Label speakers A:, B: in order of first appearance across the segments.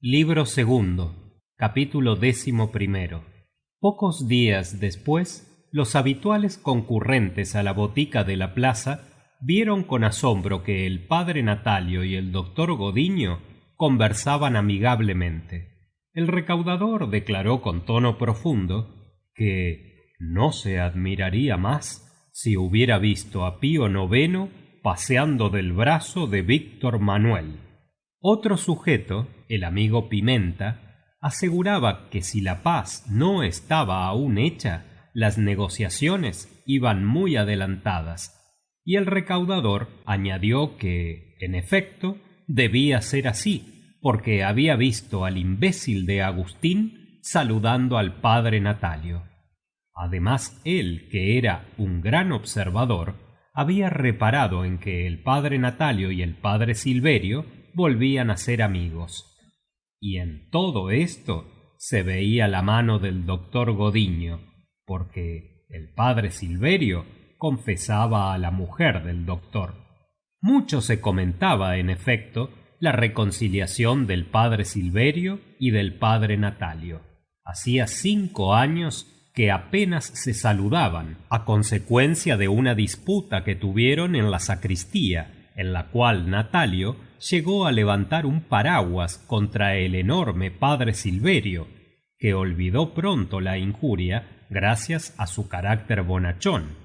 A: Libro segundo, capítulo 11. Pocos días después, los habituales concurrentes a la botica de la plaza vieron con asombro que el padre Natalio y el doctor Godiño conversaban amigablemente. El recaudador declaró con tono profundo que no se admiraría más si hubiera visto a Pío IX paseando del brazo de Víctor Manuel. Otro sujeto, el amigo Pimenta, aseguraba que si la paz no estaba aún hecha, las negociaciones iban muy adelantadas, y el recaudador añadió que, en efecto, debía ser así, porque había visto al imbécil de Agustín saludando al padre Natalio. Además, él, que era un gran observador, había reparado en que el padre Natalio y el padre Silverio volvían a ser amigos. Y en todo esto se veía la mano del doctor Godiño, porque el padre Silverio confesaba a la mujer del doctor. Mucho se comentaba, en efecto, la reconciliación del padre Silverio y del padre Natalio. Hacía 5 años que apenas se saludaban, a consecuencia de una disputa que tuvieron en la sacristía, en la cual Natalio llegó a levantar un paraguas contra el enorme padre Silverio, que olvidó pronto la injuria gracias a su carácter bonachón.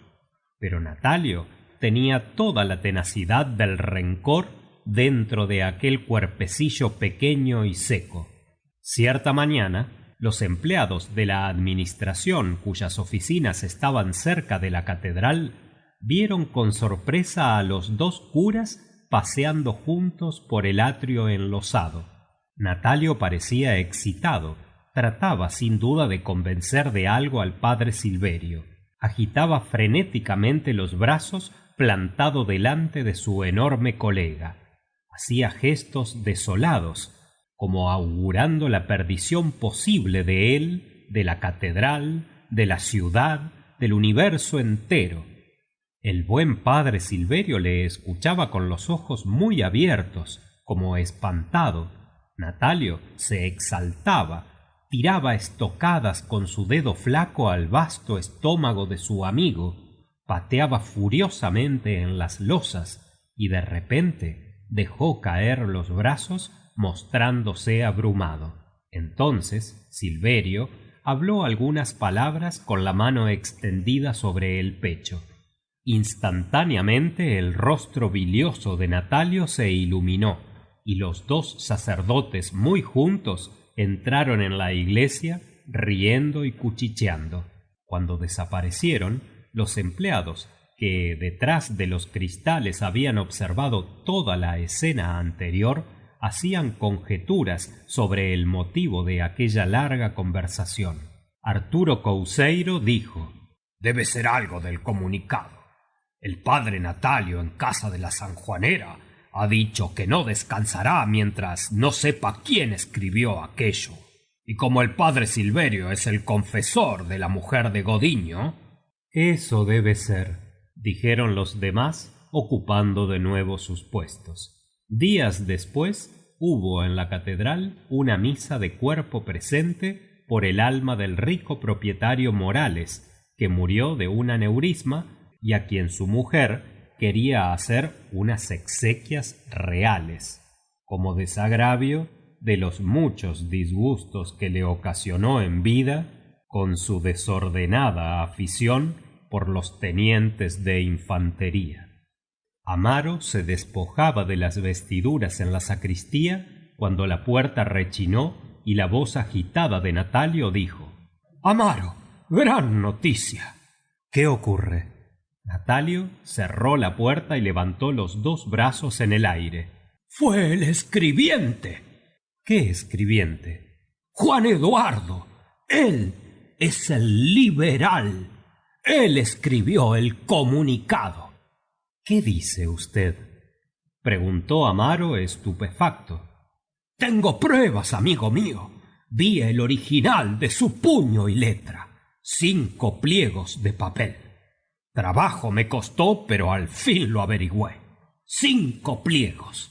A: Pero Natalio tenía toda la tenacidad del rencor dentro de aquel cuerpecillo pequeño y seco. Cierta mañana, los empleados de la administración cuyas oficinas estaban cerca de la catedral vieron con sorpresa a los 2 curas paseando juntos por el atrio enlosado. Natalio parecía excitado, trataba sin duda de convencer de algo al padre Silverio. Agitaba frenéticamente los brazos plantado delante de su enorme colega. Hacía gestos desolados, como augurando la perdición posible de él, de la catedral, de la ciudad, del universo entero. El buen padre Silverio le escuchaba con los ojos muy abiertos, como espantado. Natalio se exaltaba, tiraba estocadas con su dedo flaco al vasto estómago de su amigo, pateaba furiosamente en las losas y de repente dejó caer los brazos mostrándose abrumado. Entonces Silverio habló algunas palabras con la mano extendida sobre el pecho. Instantáneamente el rostro bilioso de Natalio se iluminó, y los 2 sacerdotes muy juntos entraron en la iglesia riendo y cuchicheando. Cuando desaparecieron, los empleados, que detrás de los cristales habían observado toda la escena anterior, hacían conjeturas sobre el motivo de aquella larga conversación. Arturo Couseiro dijo: «Debe ser algo del comunicado. El padre Natalio, en casa de la sanjuanera, ha dicho que no descansará mientras no sepa quién escribió aquello. Y como el padre Silverio es el confesor de la mujer de Godiño...» «Eso debe ser», dijeron los demás, ocupando de nuevo sus puestos. Días después hubo en la catedral una misa de cuerpo presente por el alma del rico propietario Morales, que murió de un aneurisma y a quien su mujer quería hacer unas exequias reales, como desagravio de los muchos disgustos que le ocasionó en vida con su desordenada afición por los tenientes de infantería. Amaro se despojaba de las vestiduras en la sacristía cuando la puerta rechinó y la voz agitada de Natalio dijo: «Amaro, gran noticia». «¿Qué ocurre?» Natalio cerró la puerta y levantó los 2 brazos en el aire. «Fue el escribiente». «¿Qué escribiente?» «Juan Eduardo. Él es el liberal. Él escribió el comunicado». «¿Qué dice usted?», preguntó Amaro estupefacto. «Tengo pruebas, amigo mío. Vi el original de su puño y letra. 5 pliegos de papel. Trabajo me costó, pero al fin lo averigüé. 5 pliegos.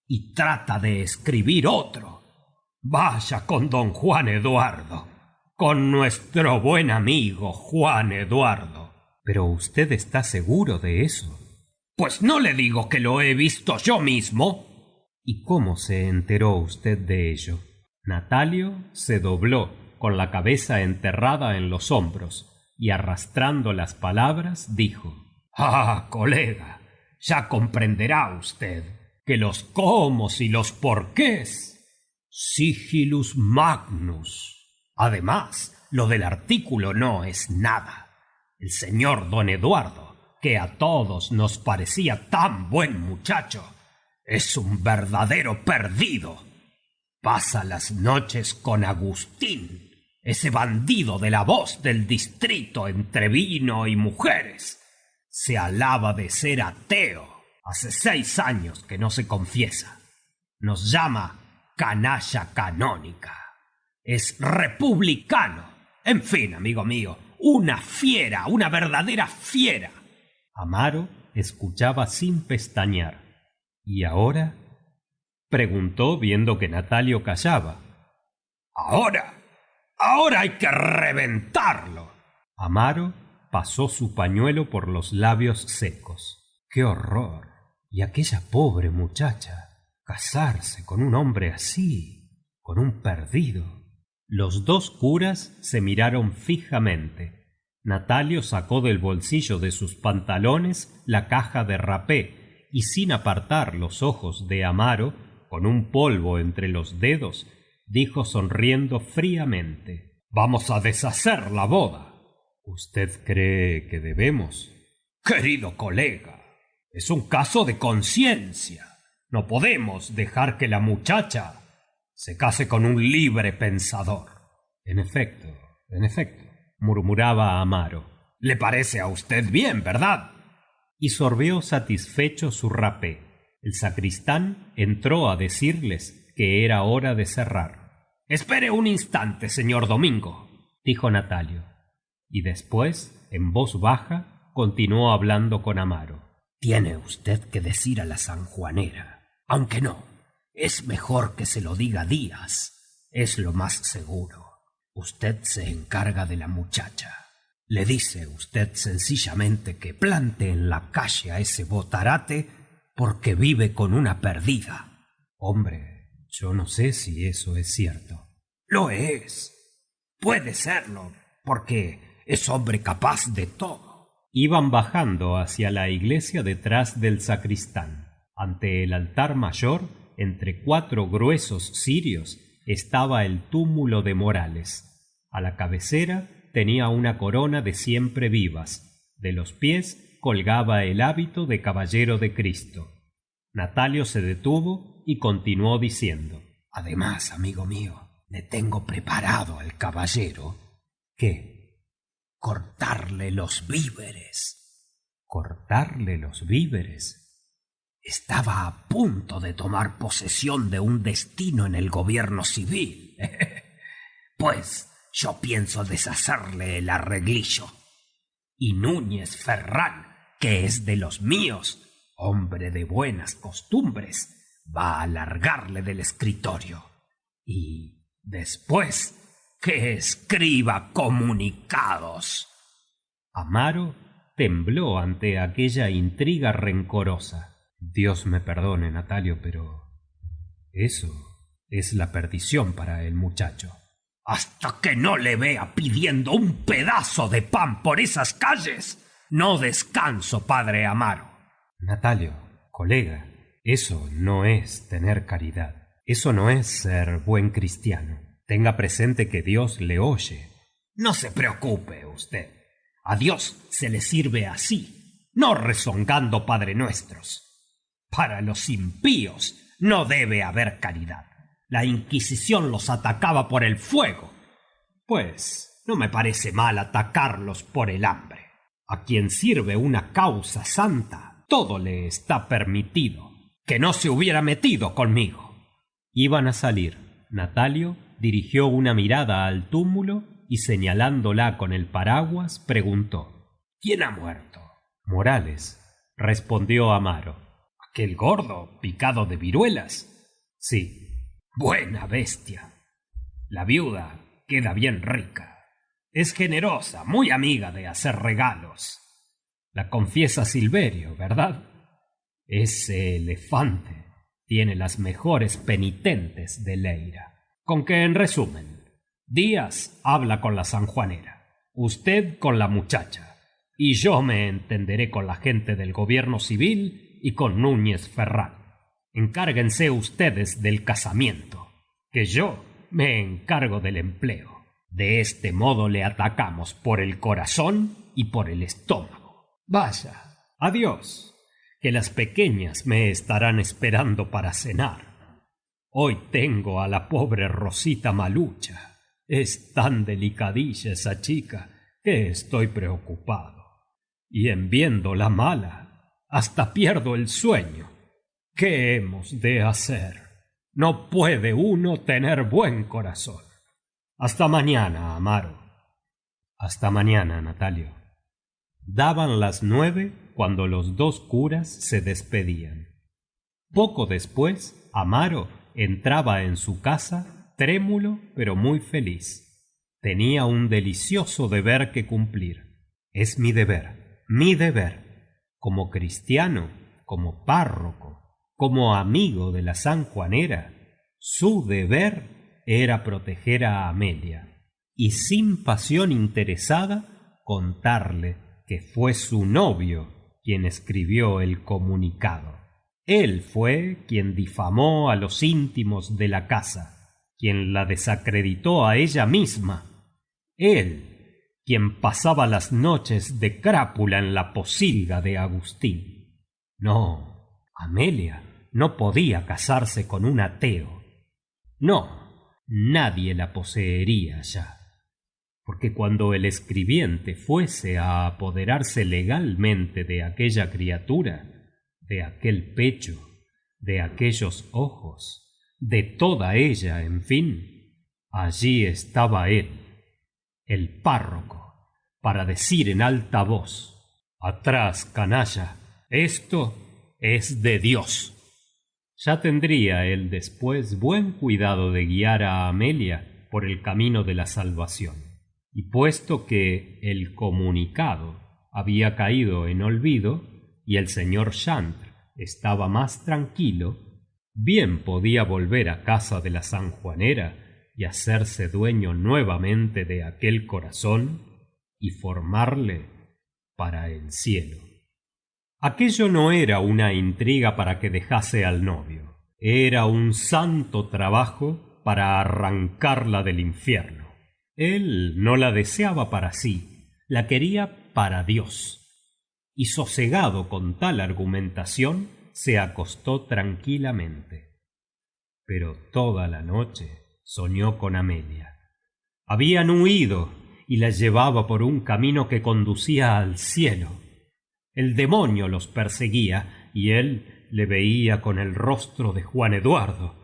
A: Y trata de escribir otro. Vaya con don Juan Eduardo, con nuestro buen amigo Juan Eduardo. ¿Pero usted está seguro de eso? Pues no le digo que lo he visto yo mismo. ¿Y cómo se enteró usted de ello? Natalio se dobló con la cabeza enterrada en los hombros y arrastrando las palabras dijo: Ah, colega, ya comprenderá usted que los cómos y los porqués. Sigilus magnus. Además, lo del artículo no es nada. El señor don Eduardo, que a todos nos parecía tan buen muchacho, es un verdadero perdido. Pasa las noches con Agustín, ese bandido de la voz del distrito entre vino y mujeres. Se alaba de ser ateo. Hace 6 años que no se confiesa. Nos llama canalla canónica. Es republicano. En fin, amigo mío, una fiera, una verdadera fiera. Amaro escuchaba sin pestañear. ¿Y ahora? Preguntó viendo que Natalio callaba. Ahora hay que reventarlo. Amaro pasó su pañuelo por los labios secos. ¡Qué horror! Y aquella pobre muchacha, casarse con un hombre así, con un perdido. Los dos curas se miraron fijamente. Natalio sacó del bolsillo de sus pantalones la caja de rapé y sin apartar los ojos de Amaro, con un polvo entre los dedos, dijo sonriendo fríamente: Vamos a deshacer la boda. ¿Usted cree que debemos? Querido colega, es un caso de conciencia. No podemos dejar que la muchacha se case con un libre pensador. En efecto, murmuraba Amaro. Le parece a usted bien, ¿verdad? Y sorbió satisfecho su rapé. El sacristán entró a decirles que era hora de cerrar. Espere un instante, señor Domingo, dijo Natalio. Y después, en voz baja, continuó hablando con Amaro. Tiene usted que decir a la sanjuanera, aunque no, es mejor que se lo diga Díaz, es lo más seguro. Usted se encarga de la muchacha. Le dice usted sencillamente que plante en la calle a ese botarate porque vive con una perdida. Hombre, yo no sé si eso es cierto. Lo es. Puede serlo, porque es hombre capaz de todo. Iban bajando hacia la iglesia detrás del sacristán. Ante el altar mayor, entre 4 gruesos cirios, estaba el túmulo de Morales. A la cabecera tenía una corona de siempre vivas. De los pies colgaba el hábito de caballero de Cristo. Natalio se detuvo y continuó diciendo: Además, amigo mío, le tengo preparado al caballero. ¿Qué? Cortarle los víveres. ¿Cortarle los víveres? Estaba a punto de tomar posesión de un destino en el gobierno civil. Pues yo pienso deshacerle el arreglillo. Y Núñez Ferrán, que es de los míos, hombre de buenas costumbres, va a largarle del escritorio. Y después que escriba comunicados. Amaro tembló ante aquella intriga rencorosa. Dios me perdone, Natalio, pero eso es la perdición para el muchacho. Hasta que no le vea pidiendo un pedazo de pan por esas calles, no descanso, padre Amaro. Natalio, colega, eso no es tener caridad. Eso no es ser buen cristiano. Tenga presente que Dios le oye. No se preocupe usted. A Dios se le sirve así, no rezongando Padre Nuestros. Para los impíos no debe haber caridad. La Inquisición los atacaba por el fuego. Pues no me parece mal atacarlos por el hambre. A quien sirve una causa santa, todo le está permitido. Que no se hubiera metido conmigo. Iban a salir. Natalio dirigió una mirada al túmulo y señalándola con el paraguas preguntó: ¿Quién ha muerto? Morales, respondió Amaro. ¿Aquel gordo picado de viruelas? Sí. Buena bestia. La viuda queda bien rica. Es generosa, muy amiga de hacer regalos. La confiesa Silverio, ¿verdad? Ese elefante tiene las mejores penitentes de Leira. Con que, en resumen, Díaz habla con la sanjuanera, usted con la muchacha, y yo me entenderé con la gente del gobierno civil y con Núñez Ferrán. Encárguense ustedes del casamiento, que yo me encargo del empleo. De este modo le atacamos por el corazón y por el estómago. Vaya, adiós, que las pequeñas me estarán esperando para cenar. Hoy tengo a la pobre Rosita malucha. Es tan delicadilla esa chica que estoy preocupado. Y en viéndola mala, hasta pierdo el sueño. ¿Qué hemos de hacer? No puede uno tener buen corazón. Hasta mañana, Amaro. Hasta mañana, Natalio. Daban las 9 cuando los dos curas se despedían. Poco después, Amaro entraba en su casa trémulo pero muy feliz. Tenía un delicioso deber que cumplir. Es mi deber, como cristiano, como párroco, como amigo de la sanjuanera. Su deber era proteger a Amelia y sin pasión interesada contarle que fue su novio quien escribió el comunicado. Él fue quien difamó a los íntimos de la casa, quien la desacreditó a ella misma. Él, quien pasaba las noches de crápula en la posilga de Agustín. No, Amelia no podía casarse con un ateo. No, nadie la poseería ya. Porque cuando el escribiente fuese a apoderarse legalmente de aquella criatura, de aquel pecho, de aquellos ojos, de toda ella, en fin, allí estaba él, el párroco, para decir en alta voz: atrás, canalla, esto es de Dios. Ya tendría él después buen cuidado de guiar a Amelia por el camino de la salvación. Y puesto que el comunicado había caído en olvido y el señor Chantre estaba más tranquilo, bien podía volver a casa de la sanjuanera y hacerse dueño nuevamente de aquel corazón y formarle para el cielo. Aquello no era una intriga para que dejase al novio, era un santo trabajo para arrancarla del infierno. Él no la deseaba para sí, la quería para Dios. Y sosegado con tal argumentación, se acostó tranquilamente. Pero toda la noche soñó con Amelia. Habían huido y la llevaba por un camino que conducía al cielo. El demonio los perseguía y él le veía con el rostro de Juan Eduardo,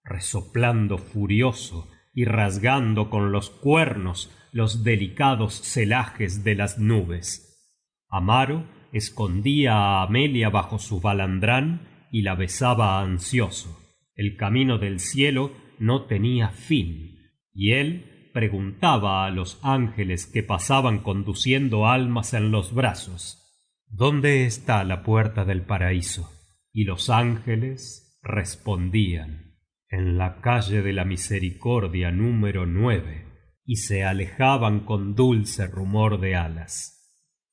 A: resoplando furioso y rasgando con los cuernos los delicados celajes de las nubes. Amaro escondía a Amelia bajo su balandrán y la besaba ansioso. El camino del cielo no tenía fin, y él preguntaba a los ángeles que pasaban conduciendo almas en los brazos: ¿dónde está la puerta del paraíso? Y los ángeles respondían: en la calle de la Misericordia número 9, y se alejaban con dulce rumor de alas.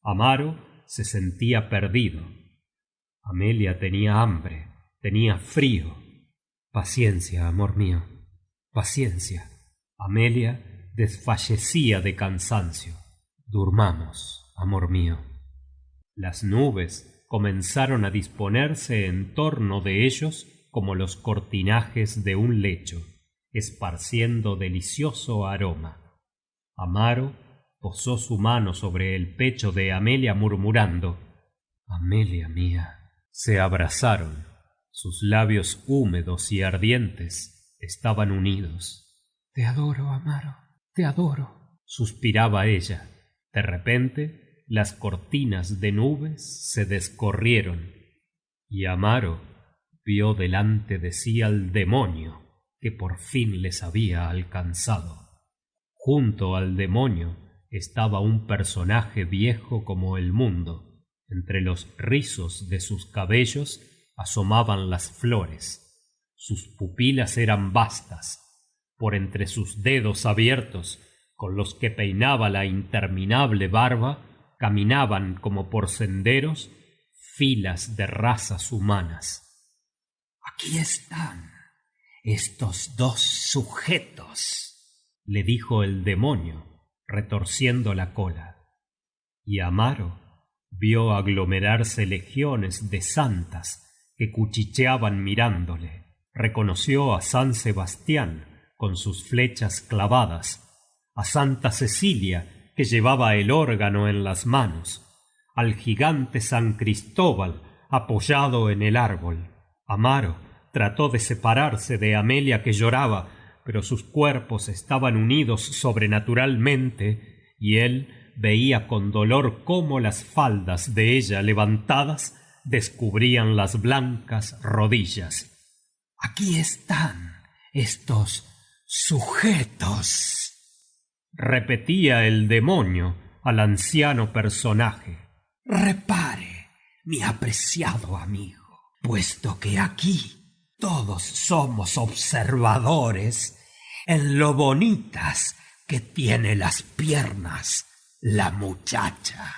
A: Amaro se sentía perdido. Amelia tenía hambre, tenía frío. Paciencia, amor mío, paciencia. Amelia desfallecía de cansancio. Durmamos, amor mío. Las nubes comenzaron a disponerse en torno de ellos como los cortinajes de un lecho, esparciendo delicioso aroma. Amaro posó su mano sobre el pecho de Amelia murmurando: Amelia mía. Se abrazaron. Sus labios húmedos y ardientes estaban unidos. Te adoro, Amaro, te adoro, suspiraba ella. De repente, las cortinas de nubes se descorrieron y Amaro vio delante de sí al demonio, que por fin les había alcanzado. Junto al demonio estaba un personaje viejo como el mundo. Entre los rizos de sus cabellos asomaban las flores. Sus pupilas eran vastas. Por entre sus dedos abiertos, con los que peinaba la interminable barba, caminaban como por senderos filas de razas humanas.
B: «Aquí están estos dos sujetos»,
A: le dijo el demonio, retorciendo la cola. Y Amaro vio aglomerarse legiones de santas que cuchicheaban mirándole. Reconoció a San Sebastián con sus flechas clavadas, a Santa Cecilia que llevaba el órgano en las manos, al gigante San Cristóbal apoyado en el árbol. Amaro trató de separarse de Amelia que lloraba, pero sus cuerpos estaban unidos sobrenaturalmente y él veía con dolor cómo las faldas de ella levantadas descubrían las blancas rodillas.
B: «Aquí están estos sujetos»,
A: repetía el demonio al anciano personaje.
B: «Repare, mi apreciado amigo, puesto que aquí todos somos observadores en lo bonitas que tiene las piernas la muchacha».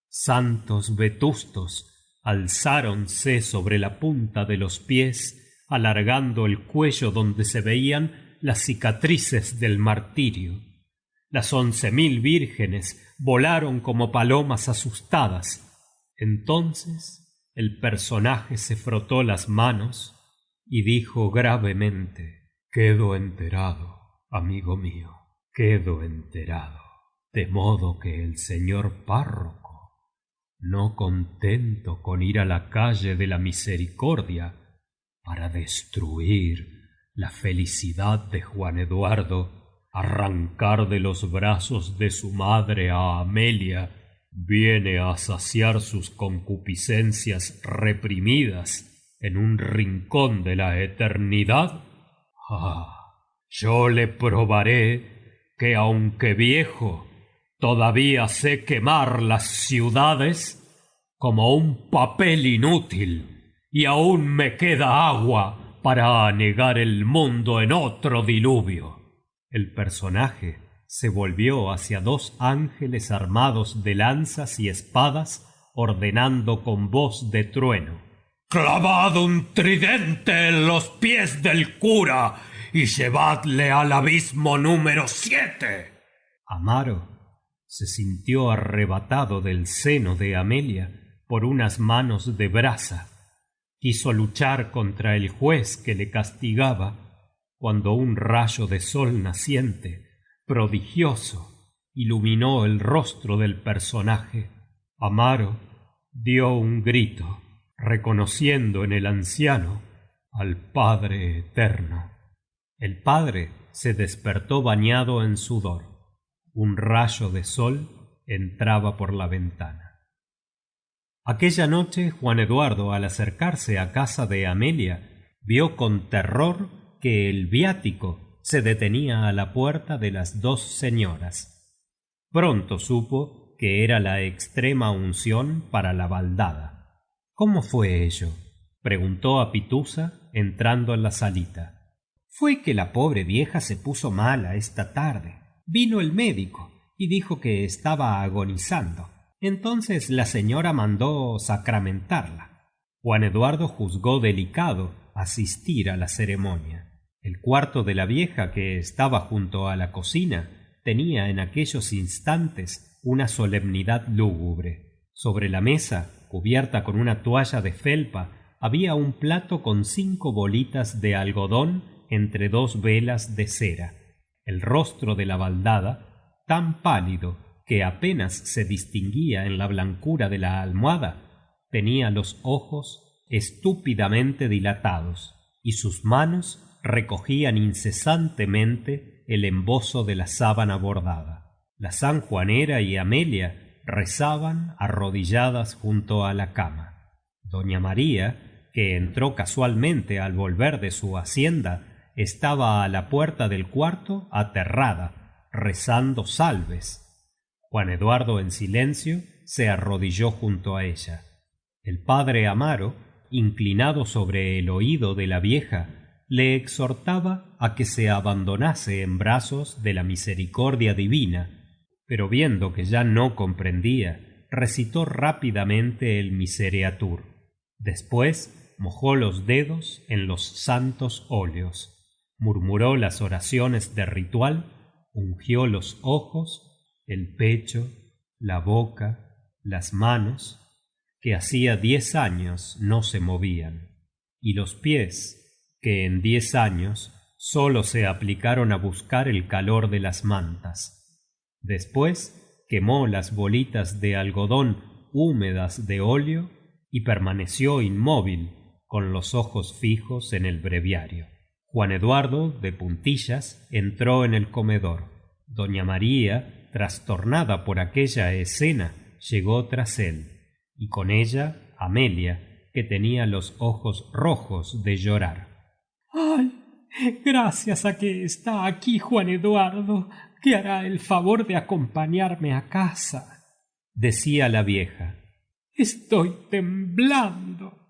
A: Santos vetustos alzáronse sobre la punta de los pies, alargando el cuello donde se veían las cicatrices del martirio. Las 11.000 vírgenes volaron como palomas asustadas. Entonces el personaje se frotó las manos y dijo gravemente: «Quedo enterado, amigo mío, quedo enterado. De modo que el señor párroco, no contento con ir a la calle de la misericordia para destruir la felicidad de Juan Eduardo, arrancar de los brazos de su madre a Amelia, viene a saciar sus concupiscencias reprimidas en un rincón de la eternidad. Yo le probaré que, aunque viejo, todavía sé quemar las ciudades como un papel inútil, y aún me queda agua para anegar el mundo en otro diluvio». El personaje se volvió hacia 2 ángeles armados de lanzas y espadas, ordenando con voz de trueno: «Clavad un tridente en los pies del cura y llevadle al abismo número 7. Amaro se sintió arrebatado del seno de Amelia por unas manos de brasa. Quiso luchar contra el juez que le castigaba, cuando un rayo de sol naciente, prodigioso, iluminó el rostro del personaje. Amaro dio un grito, reconociendo en el anciano al Padre Eterno. El padre se despertó bañado en sudor. Un rayo de sol entraba por la ventana. Aquella noche Juan Eduardo, al acercarse a casa de Amelia, vio con terror que el viático se detenía a la puerta de las 2 señoras. Pronto supo que era la extrema unción para la baldada. «¿Cómo fue ello?», preguntó a Pitusa entrando en la salita. «Fue que la pobre vieja se puso mala esta tarde. Vino el médico y dijo que estaba agonizando. Entonces la señora mandó sacramentarla». Juan Eduardo juzgó delicado asistir a la ceremonia. El cuarto de la vieja, que estaba junto a la cocina, tenía en aquellos instantes una solemnidad lúgubre. Sobre la mesa, cubierta con una toalla de felpa, había un plato con 5 bolitas de algodón entre 2 velas de cera. El rostro de la baldada, tan pálido que apenas se distinguía en la blancura de la almohada, tenía los ojos estúpidamente dilatados, y sus manos recogían incesantemente el embozo de la sábana bordada. La sanjuanera y Amelia rezaban arrodilladas junto a la cama. Doña María, que entró casualmente al volver de su hacienda, estaba a la puerta del cuarto aterrada, rezando salves. Juan Eduardo en silencio se arrodilló junto a ella. El padre Amaro, inclinado sobre el oído de la vieja, le exhortaba a que se abandonase en brazos de la misericordia divina, pero viendo que ya no comprendía, recitó rápidamente el Misereatur. Después mojó los dedos en los santos óleos, murmuró las oraciones de ritual, ungió los ojos, el pecho, la boca, las manos, que hacía 10 años no se movían, y los pies, que en 10 años solo se aplicaron a buscar el calor de las mantas. Después quemó las bolitas de algodón húmedas de óleo y permaneció inmóvil, con los ojos fijos en el breviario. Juan Eduardo, de puntillas, entró en el comedor. Doña María, trastornada por aquella escena, llegó tras él, y con ella Amelia, que tenía los ojos rojos de llorar.
B: ¡Ay! Gracias a que está aquí Juan Eduardo, que hará el favor de acompañarme a casa,
A: decía la vieja.
B: Estoy temblando.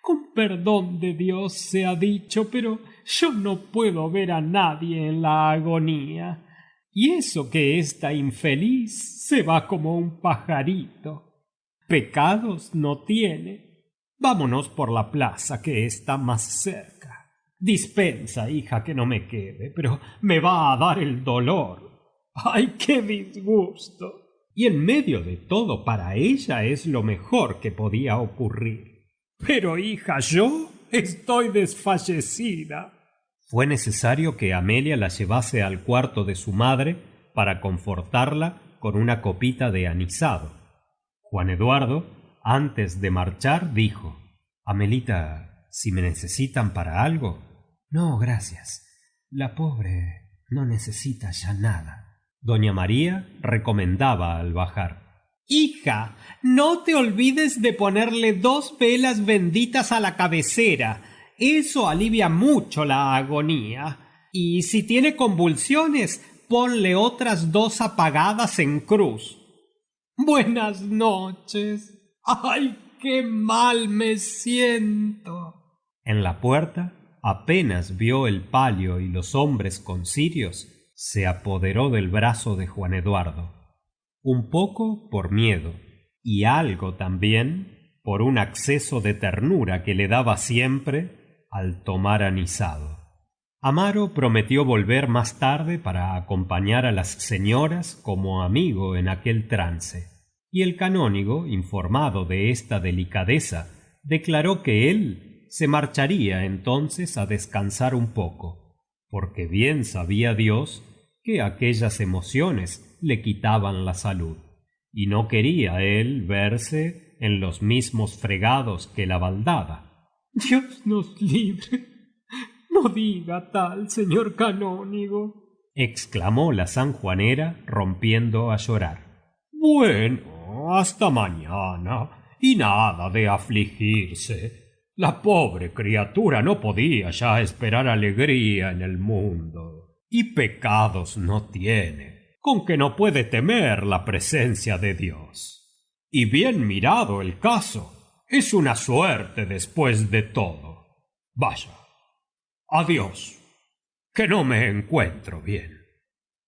B: Con perdón de Dios sea dicho, pero yo no puedo ver a nadie en la agonía. Y eso que esta infeliz se va como un pajarito. Pecados no tiene. Vámonos por la plaza, que está más cerca. Dispensa, hija, que no me quede, pero me va a dar el dolor. ¡Ay, qué disgusto! Y en medio de todo, para ella es lo mejor que podía ocurrir. Pero, hija, yo estoy desfallecida.
A: Fue necesario que Amelia la llevase al cuarto de su madre para confortarla con una copita de anisado. Juan Eduardo, antes de marchar, dijo: Amelita, si me necesitan para algo.
B: No, gracias. La pobre no necesita ya nada.
A: Doña María recomendaba al bajar:
B: Hija, no te olvides de ponerle 2 velas benditas a la cabecera. Eso alivia mucho la agonía. Y si tiene convulsiones, ponle otras 2 apagadas en cruz. Buenas noches. ¡Ay, qué mal me siento!
A: En la puerta, apenas vio el palio y los hombres con cirios, se apoderó del brazo de Juan Eduardo, un poco por miedo y algo también por un acceso de ternura que le daba siempre al tomar anisado. Amaro prometió volver más tarde para acompañar a las señoras como amigo en aquel trance, y el canónigo, informado de esta delicadeza, declaró que él se marcharía entonces a descansar un poco, porque bien sabía Dios que aquellas emociones le quitaban la salud, y no quería él verse en los mismos fregados que la baldada.
B: Dios nos libre. No diga tal, señor canónigo,
A: exclamó la sanjuanera rompiendo a llorar.
B: Bueno, hasta mañana, y nada de afligirse. La pobre criatura no podía ya esperar alegría en el mundo, y pecados no tiene, con que no puede temer la presencia de Dios. Y bien mirado el caso, es una suerte después de todo. Vaya. Adiós, que no me encuentro bien.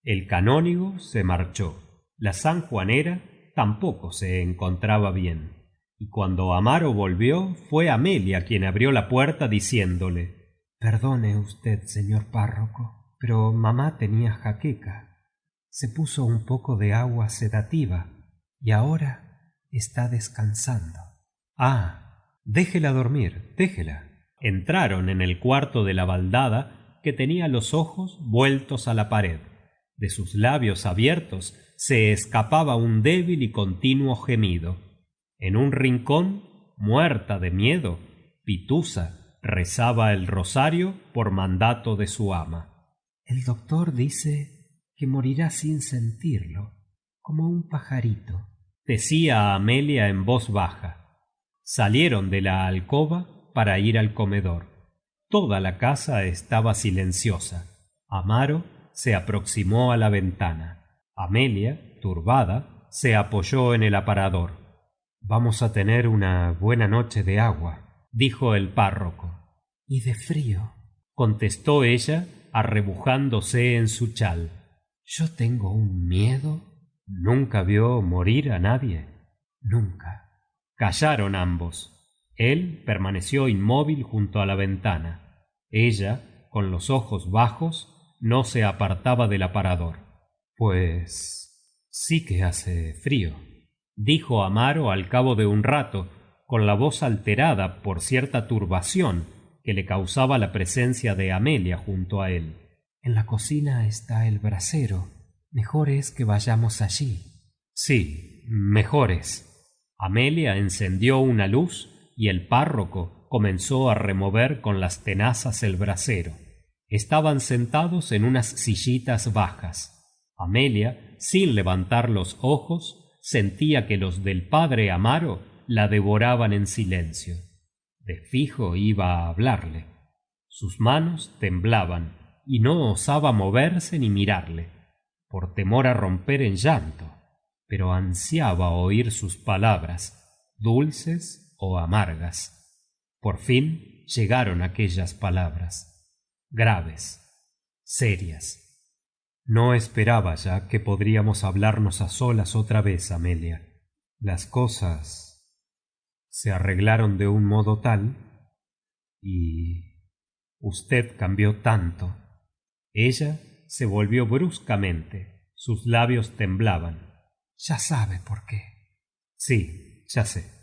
A: El canónigo se marchó. La sanjuanera tampoco se encontraba bien, y cuando Amaro volvió, fue Amelia quien abrió la puerta diciéndole:
B: Perdone usted, señor párroco, pero mamá tenía jaqueca. Se puso un poco de agua sedativa y ahora está descansando.
A: Ah, déjela dormir, déjela. Entraron en el cuarto de la baldada, que tenía los ojos vueltos a la pared. De sus labios abiertos se escapaba un débil y continuo gemido. En un rincón, muerta de miedo, Pitusa rezaba el rosario por mandato de su ama.
B: El doctor dice que morirá sin sentirlo, como un pajarito,
A: decía Amelia en voz baja. Salieron de la alcoba para ir al comedor. Toda la casa estaba silenciosa. Amaro se aproximó a la ventana. Amelia, turbada, se apoyó en el aparador. Vamos a tener una buena noche de agua, dijo el párroco. Y de frío, contestó ella, arrebujándose en su chal. Yo tengo un miedo. ¿Nunca vio morir a nadie? Nunca. Callaron ambos. Él permaneció inmóvil junto a la ventana. Ella, con los ojos bajos, no se apartaba del aparador. Pues sí que hace frío, dijo Amaro al cabo de un rato, con la voz alterada por cierta turbación que le causaba la presencia de Amelia junto a él. En la cocina está el brasero. Mejor es que vayamos allí. Sí, mejor es. Amelia encendió una luz y el párroco comenzó a remover con las tenazas el brasero. Estaban sentados en unas sillitas bajas. Amelia, sin levantar los ojos, sentía que los del padre Amaro la devoraban en silencio. De fijo iba a hablarle. Sus manos temblaban y no osaba moverse ni mirarle, por temor a romper en llanto, pero ansiaba oír sus palabras, dulces o amargas. Por fin llegaron aquellas palabras, graves, serias. No esperaba ya que podríamos hablarnos a solas otra vez, Amelia. Las cosas se arreglaron de un modo tal y usted cambió tanto. Ella se volvió bruscamente. Sus labios temblaban. Ya sabe por qué. Sí, ya sé.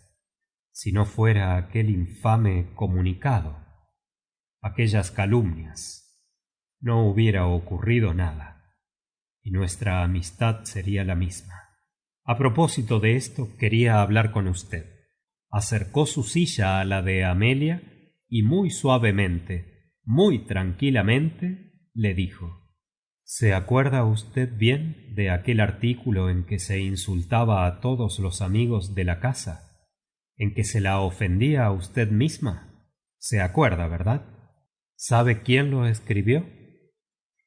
A: Si no fuera aquel infame comunicado, aquellas calumnias, no hubiera ocurrido nada, y nuestra amistad sería la misma. A propósito de esto, quería hablar con usted. Acercó su silla a la de Amelia y muy suavemente, muy tranquilamente, le dijo: ¿Se acuerda usted bien de aquel artículo en que se insultaba a todos los amigos de la casa? ¿En que se la ofendía a usted misma? Se acuerda, ¿verdad? ¿Sabe quién lo escribió?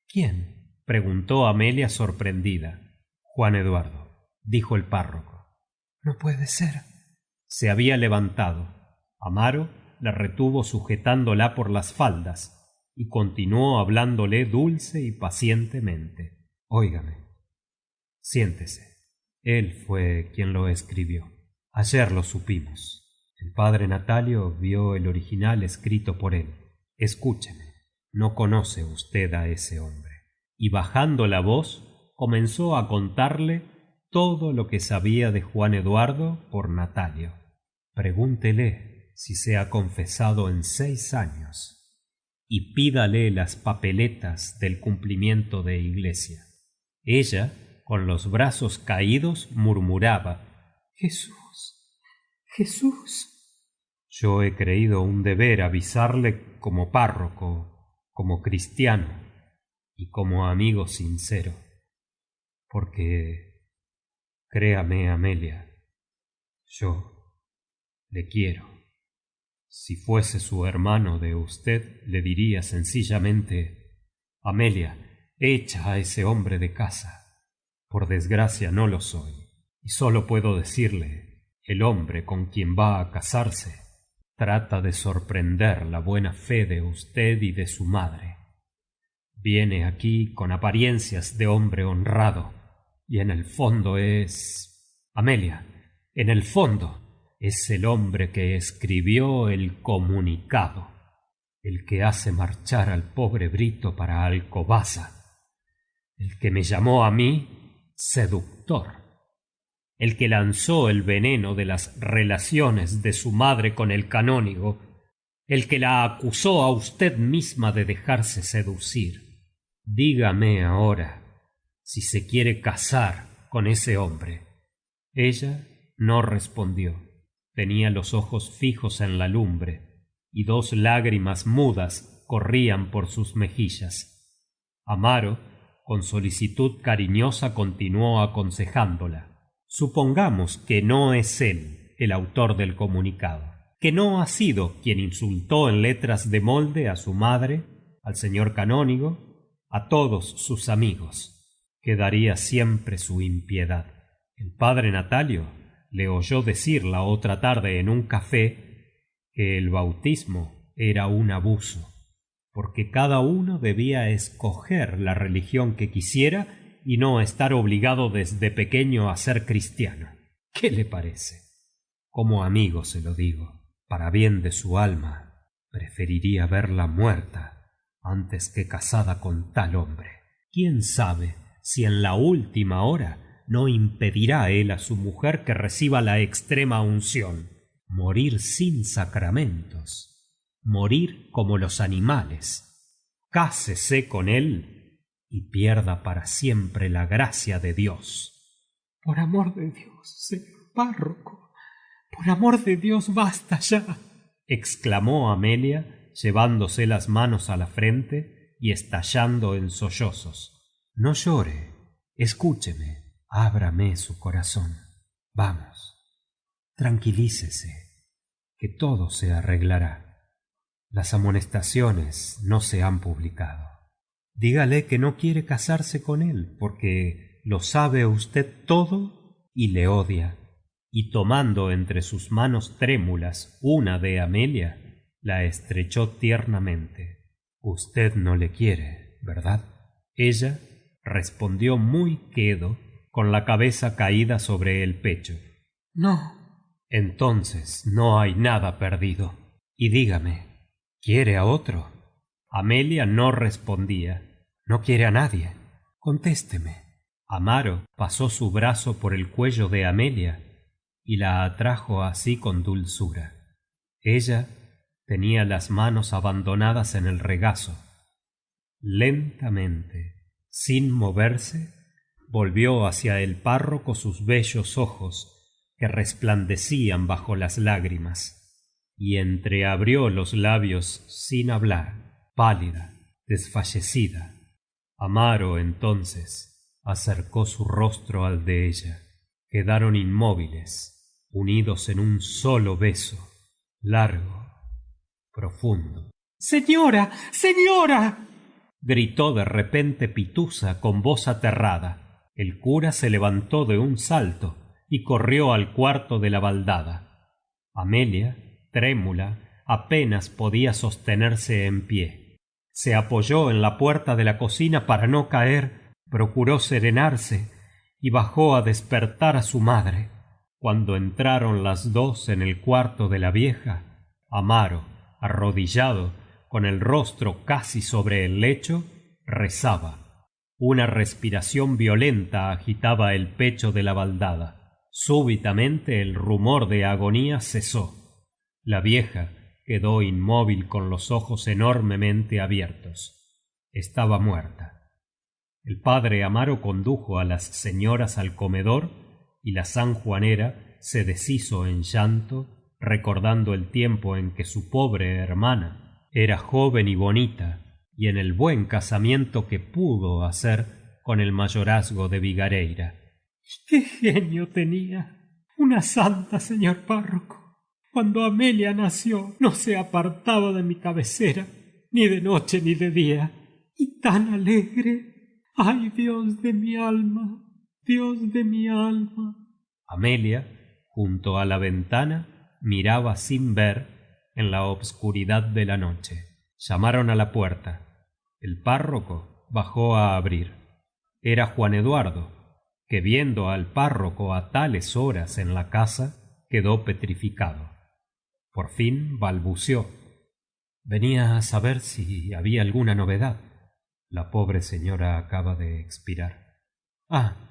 A: ¿Quién? Preguntó Amelia sorprendida. Juan Eduardo, dijo el párroco. No puede ser. Se había levantado. Amaro la retuvo sujetándola por las faldas y continuó hablándole dulce y pacientemente. Óigame, siéntese. Él fue quien lo escribió. Ayer lo supimos. El padre Natalio vio el original escrito por él. Escúcheme, no conoce usted a ese hombre. Y bajando la voz, comenzó a contarle todo lo que sabía de Juan Eduardo por Natalio. Pregúntele si se ha confesado en 6 años y pídale las papeletas del cumplimiento de iglesia. Ella, con los brazos caídos, murmuraba: Jesús, Jesús. Yo he creído un deber avisarle como párroco, como cristiano y como amigo sincero, porque, créame, Amelia, yo le quiero. Si fuese su hermano de usted, le diría sencillamente: Amelia, echa a ese hombre de casa. Por desgracia no lo soy, y solo puedo decirle: el hombre con quien va a casarse trata de sorprender la buena fe de usted y de su madre. Viene aquí con apariencias de hombre honrado, y en el fondo es... Amelia, en el fondo es el hombre que escribió el comunicado, el que hace marchar al pobre Brito para Alcobaza, el que me llamó a mí seductor, el que lanzó el veneno de las relaciones de su madre con el canónigo, el que la acusó a usted misma de dejarse seducir. Dígame ahora si se quiere casar con ese hombre. Ella no respondió. Tenía los ojos fijos en la lumbre y 2 lágrimas mudas corrían por sus mejillas. Amaro, con solicitud cariñosa, continuó aconsejándola. Supongamos que no es él el autor del comunicado. que no ha sido quien insultó en letras de molde a su madre, al señor canónigo, a todos sus amigos. Quedaría siempre su impiedad. El padre Natalio le oyó decir la otra tarde en un café que el bautismo era un abuso, porque cada uno debía escoger la religión que quisiera y no estar obligado desde pequeño a ser cristiano. ¿Qué le parece? Como amigo se lo digo. Para bien de su alma, preferiría verla muerta antes que casada con tal hombre. ¿Quién sabe si en la última hora no impedirá él a su mujer que reciba la extrema unción? Morir sin sacramentos, morir como los animales. Cásese con él y pierda para siempre la gracia de Dios.
B: Por amor de Dios, señor párroco, por amor de Dios, basta ya,
A: exclamó Amelia, llevándose las manos a la frente y estallando en sollozos. No llore, escúcheme, ábrame su corazón. Vamos, tranquilícese, que todo se arreglará. Las amonestaciones no se han publicado. Dígale que no quiere casarse con él, porque lo sabe usted todo y le odia. Y tomando entre sus manos trémulas una de Amelia, la estrechó tiernamente. Usted no le quiere, ¿verdad? Ella respondió muy quedo, con la cabeza caída sobre el pecho.
B: No.
A: Entonces no hay nada perdido. Y dígame, ¿quiere a otro? Amelia no respondía. No quiere a nadie. Contésteme. Amaro pasó su brazo por el cuello de Amelia y la atrajo así con dulzura. Ella tenía las manos abandonadas en el regazo. Lentamente, sin moverse, volvió hacia el párroco sus bellos ojos que resplandecían bajo las lágrimas, y entreabrió los labios sin hablar, pálida, desfallecida. Amaro entonces acercó su rostro al de ella. Quedaron inmóviles, unidos en un solo beso, largo, profundo.
B: ¡Señora! ¡Señora!,
A: gritó de repente Pitusa con voz aterrada. El cura se levantó de un salto y corrió al cuarto de la baldada. Amelia, trémula, apenas podía sostenerse en pie. Se apoyó en la puerta de la cocina para no caer, procuró serenarse y bajó a despertar a su madre. Cuando entraron las dos en el cuarto de la vieja, Amaro, arrodillado, con el rostro casi sobre el lecho, rezaba. Una respiración violenta agitaba el pecho de la baldada. Súbitamente el rumor de agonía cesó. La vieja quedó inmóvil con los ojos enormemente abiertos. Estaba muerta. El padre Amaro condujo a las señoras al comedor y la sanjuanera se deshizo en llanto, recordando el tiempo en que su pobre hermana era joven y bonita, y en el buen casamiento que pudo hacer con el mayorazgo de Vigareira.
B: ¡Qué genio tenía! Una santa, señor párroco. Cuando Amelia nació, no se apartaba de mi cabecera, ni de noche ni de día. Y tan alegre. ¡Ay, Dios de mi alma! ¡Dios de mi alma!
A: Amelia, junto a la ventana, miraba sin ver en la obscuridad de la noche. Llamaron a la puerta. El párroco bajó a abrir. Era Juan Eduardo, que viendo al párroco a tales horas en la casa, quedó petrificado. Por fin balbuceó. Venía a saber si había alguna novedad. La pobre señora acaba de expirar. Ah.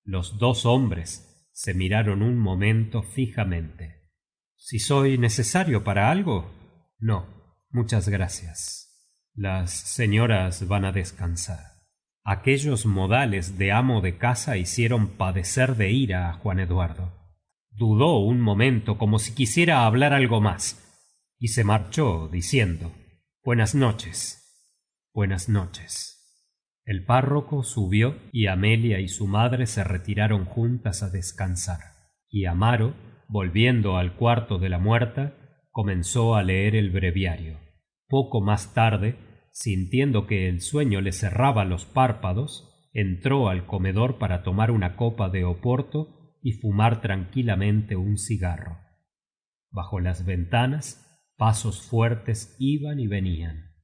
A: Los dos hombres se miraron un momento fijamente. ¿Si soy necesario para algo? No, muchas gracias. Las señoras van a descansar. Aquellos modales de amo de casa hicieron padecer de ira a Juan Eduardo. Dudó un momento como si quisiera hablar algo más, y se marchó diciendo: Buenas noches. Buenas noches. El párroco subió y Amelia y su madre se retiraron juntas a descansar. Y Amaro, volviendo al cuarto de la muerta, Comenzó a leer el breviario. Poco más tarde, sintiendo que el sueño le cerraba los párpados, entró al comedor para tomar una copa de oporto y fumar tranquilamente un cigarro. Bajo las ventanas, pasos fuertes iban y venían.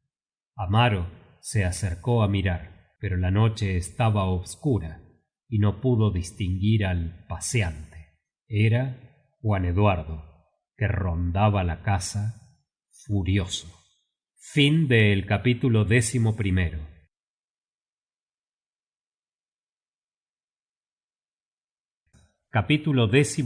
A: Amaro se acercó a mirar, pero la noche estaba obscura y no pudo distinguir al paseante. Era Juan Eduardo, que rondaba la casa furioso. Fin del capítulo 11. Capítulo 12.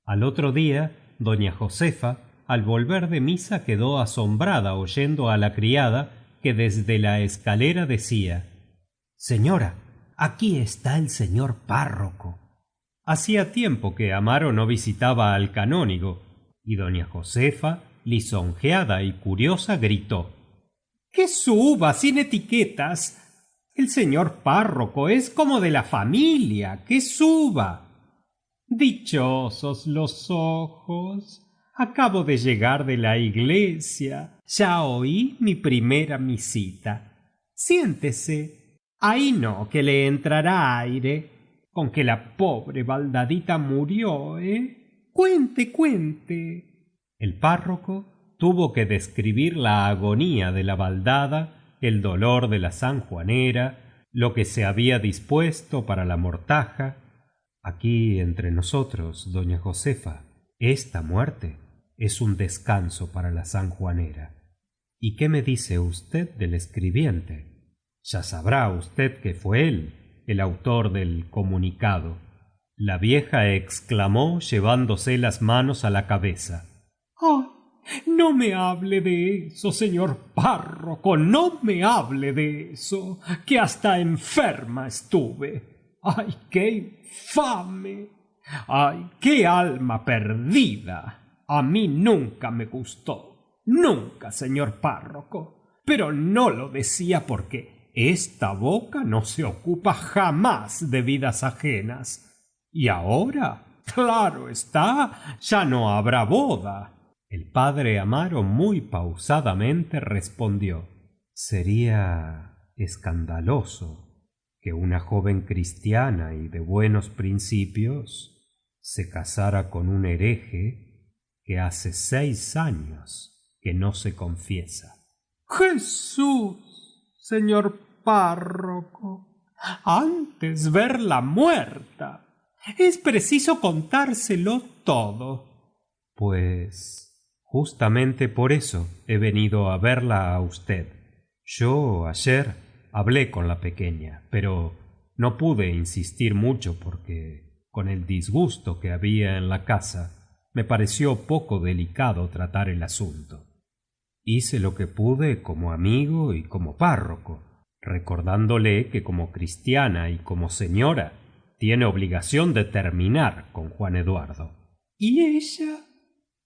A: Al otro día, doña Josefa, al volver de misa, quedó asombrada oyendo a la criada que desde la escalera decía: «Señora, aquí está el señor párroco». Hacía tiempo que Amaro no visitaba al canónigo, y doña Josefa, lisonjeada y curiosa, gritó: «¡Que suba sin etiquetas! El señor párroco es como de la familia, que suba». «Dichosos los ojos. Acabo de llegar de la iglesia. Ya oí mi primera misita. Siéntese. Ahí no, que le entrará aire. Con que la pobre baldadita murió, ¿eh? Cuente, cuente». El párroco tuvo que describir la agonía de la baldada, el dolor de la sanjuanera, lo que se había dispuesto para la mortaja. «Aquí entre nosotros, doña Josefa, esta muerte es un descanso para la sanjuanera. ¿Y qué me dice usted del escribiente? Ya sabrá usted que fue él el autor del comunicado». La vieja exclamó llevándose las manos a la cabeza: «¡Ay! No me hable de eso, señor párroco, no me hable de eso, que hasta enferma estuve. ¡Ay, qué infame! ¡Ay, qué alma perdida! A mí nunca me gustó, nunca, señor párroco, pero no lo decía porque esta boca no se ocupa jamás de vidas ajenas. Y ahora, claro está, ya no habrá boda». El padre Amaro muy pausadamente respondió: «Sería escandaloso que una joven cristiana y de buenos principios se casara con un hereje que hace 6 años que no se confiesa». «Jesús, señor párroco, antes verla muerta. Es preciso contárselo todo». «Pues justamente por eso he venido a verla a usted. Yo ayer hablé con la pequeña, pero no pude insistir mucho porque, con el disgusto que había en la casa, me pareció poco delicado tratar el asunto. Hice lo que pude como amigo y como párroco, recordándole que como cristiana y como señora tiene obligación de terminar con Juan Eduardo». «¿Y ella?»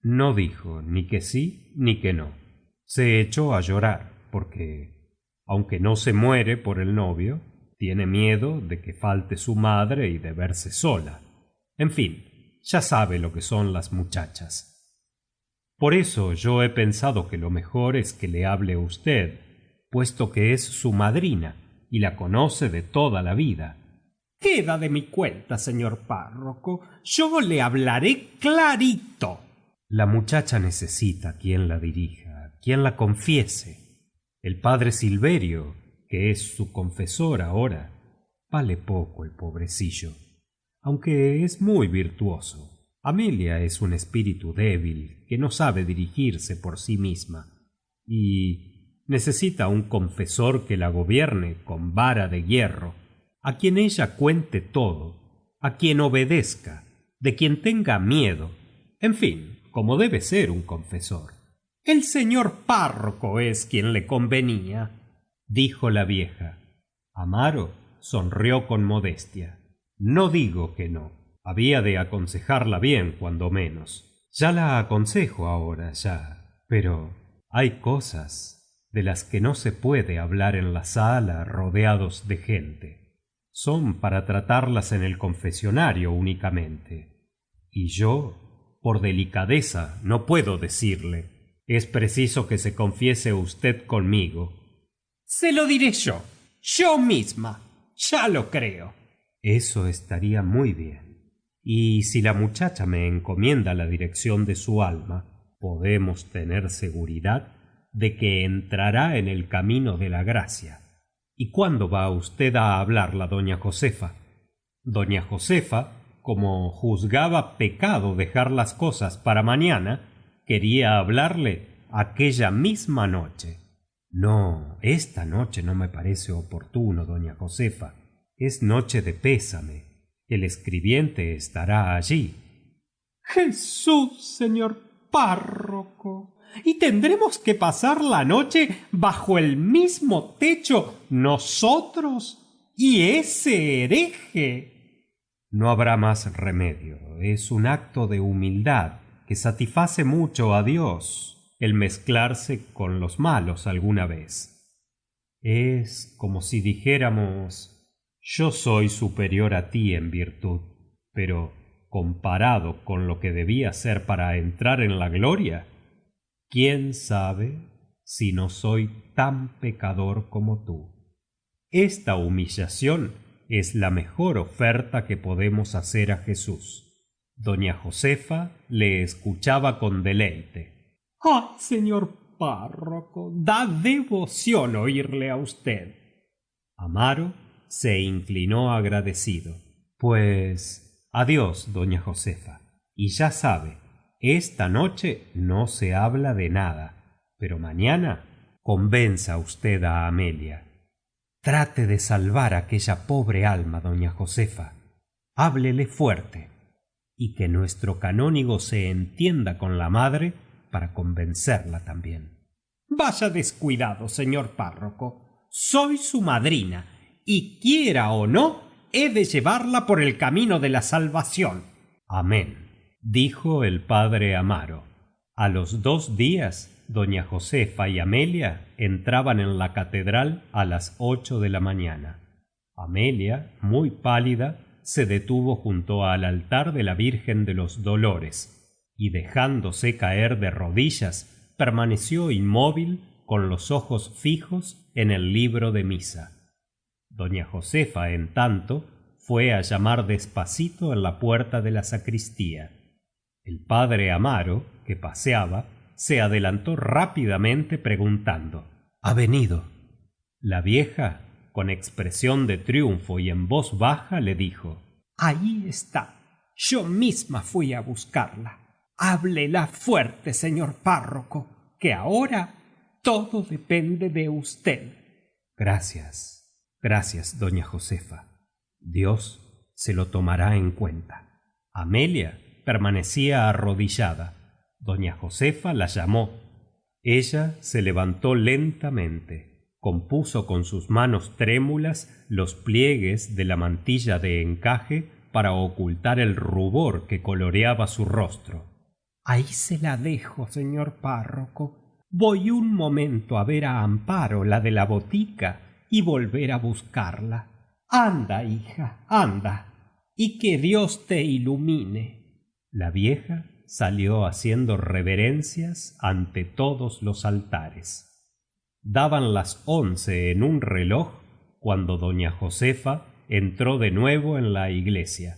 A: No dijo ni que sí ni que no. Se echó a llorar porque, aunque no se muere por el novio, tiene miedo de que falte su madre y de verse sola. En fin, ya sabe lo que son las muchachas. Por eso yo he pensado que lo mejor es que le hable usted, puesto que es su madrina y la conoce de toda la vida». «Queda de mi cuenta, señor párroco. Yo le hablaré clarito». «La muchacha necesita quien la dirija, quien la confiese. El padre Silverio, que es su confesor ahora, vale poco el pobrecillo, aunque es muy virtuoso. Amelia es un espíritu débil que no sabe dirigirse por sí misma y necesita un confesor que la gobierne con vara de hierro, a quien ella cuente todo, a quien obedezca, de quien tenga miedo, en fin, como debe ser un confesor». «El señor párroco es quien le convenía», dijo la vieja. Amaro sonrió con modestia. «No digo que no. Había de aconsejarla bien, cuando menos. Ya la aconsejo ahora, ya. Pero hay cosas de las que no se puede hablar en la sala rodeados de gente. Son para tratarlas en el confesionario únicamente. Y yo por delicadeza no puedo decirle. Es preciso que se confiese usted conmigo.
B: Se lo diré yo misma. Ya lo creo.
A: Eso estaría muy bien. Y si la muchacha me encomienda la dirección de su alma, podemos tener seguridad de que entrará en el camino de la gracia. ¿Y cuándo va usted a hablarla, doña Josefa? Doña Josefa, como juzgaba pecado dejar las cosas para mañana, quería hablarle aquella misma noche. No, esta noche no me parece oportuno, doña Josefa. Es noche de pésame. El escribiente estará allí.
B: Jesús, señor párroco. ¿Y tendremos que pasar la noche bajo el mismo techo nosotros y ese hereje?
A: No habrá más remedio. Es un acto de humildad que satisface mucho a Dios el mezclarse con los malos alguna vez. Es como si dijéramos: yo soy superior a ti en virtud, pero comparado con lo que debía ser para entrar en la gloria, ¿quién sabe si no soy tan pecador como tú? Esta humillación es la mejor oferta que podemos hacer a Jesús. Doña Josefa le escuchaba con deleite.
B: ¡Ay, señor párroco! Da devoción oírle a usted.
A: Amaro se inclinó agradecido. Pues adiós, doña Josefa. Y ya sabe, esta noche no se habla de nada, pero mañana convenza usted a Amelia. Trate de salvar aquella pobre alma, doña Josefa. Háblele fuerte, y que nuestro canónigo se entienda con la madre para convencerla también.
B: Vaya descuidado, señor párroco. Soy su madrina, y quiera o no, he de llevarla por el camino de la salvación.
A: Amén, dijo el padre Amaro. A los 2 días, doña Josefa y Amelia entraban en la catedral a las 8 de la mañana. Amelia, muy pálida, se detuvo junto al altar de la Virgen de los Dolores y, dejándose caer de rodillas, permaneció inmóvil con los ojos fijos en el libro de misa. Doña Josefa, en tanto, fue a llamar despacito en la puerta de la sacristía. El padre Amaro, que paseaba, se adelantó rápidamente preguntando: ¿Ha venido? La vieja, con expresión de triunfo y en voz baja, le dijo:
B: Ahí está. Yo misma fui a buscarla. Háblela fuerte, señor párroco, que ahora todo depende de usted.
A: Gracias, doña Josefa. Dios se lo tomará en cuenta. Amelia permanecía arrodillada. Doña Josefa la llamó. Ella se levantó lentamente, compuso con sus manos trémulas los pliegues de la mantilla de encaje para ocultar el rubor que coloreaba su rostro.
B: Ahí se la dejo, señor párroco. Voy un momento a ver a Amparo, la de la botica, y volver a buscarla. Anda, hija, anda, y que Dios te ilumine.
A: La vieja salió haciendo reverencias ante todos los altares. Daban las 11 en un reloj cuando doña Josefa entró de nuevo en la iglesia.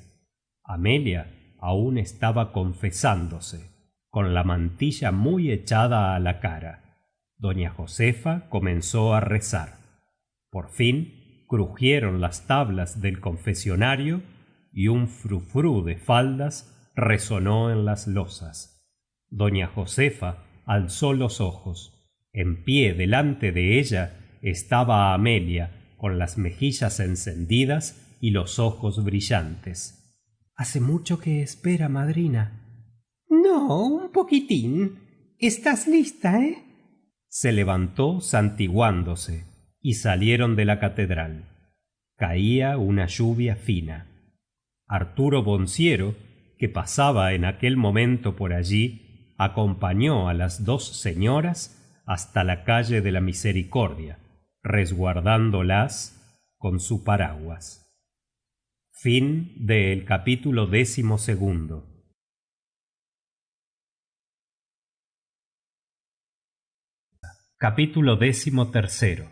A: Amelia aún estaba confesándose, con la mantilla muy echada a la cara. Doña Josefa comenzó a rezar. Por fin crujieron las tablas del confesionario y un frufrú de faldas resonó en las losas. Doña Josefa alzó los ojos. En pie delante de ella estaba Amelia, con las mejillas encendidas y los ojos brillantes.
B: ¿Hace mucho que espera, madrina? No, un poquitín. ¿Estás lista,
A: Se levantó santiguándose y salieron de la catedral. Caía una lluvia fina. Arturo Bonciero, que pasaba en aquel momento por allí, acompañó a las 2 señoras hasta la calle de la Misericordia, resguardándolas con su paraguas. Fin del capítulo 12. Capítulo 13.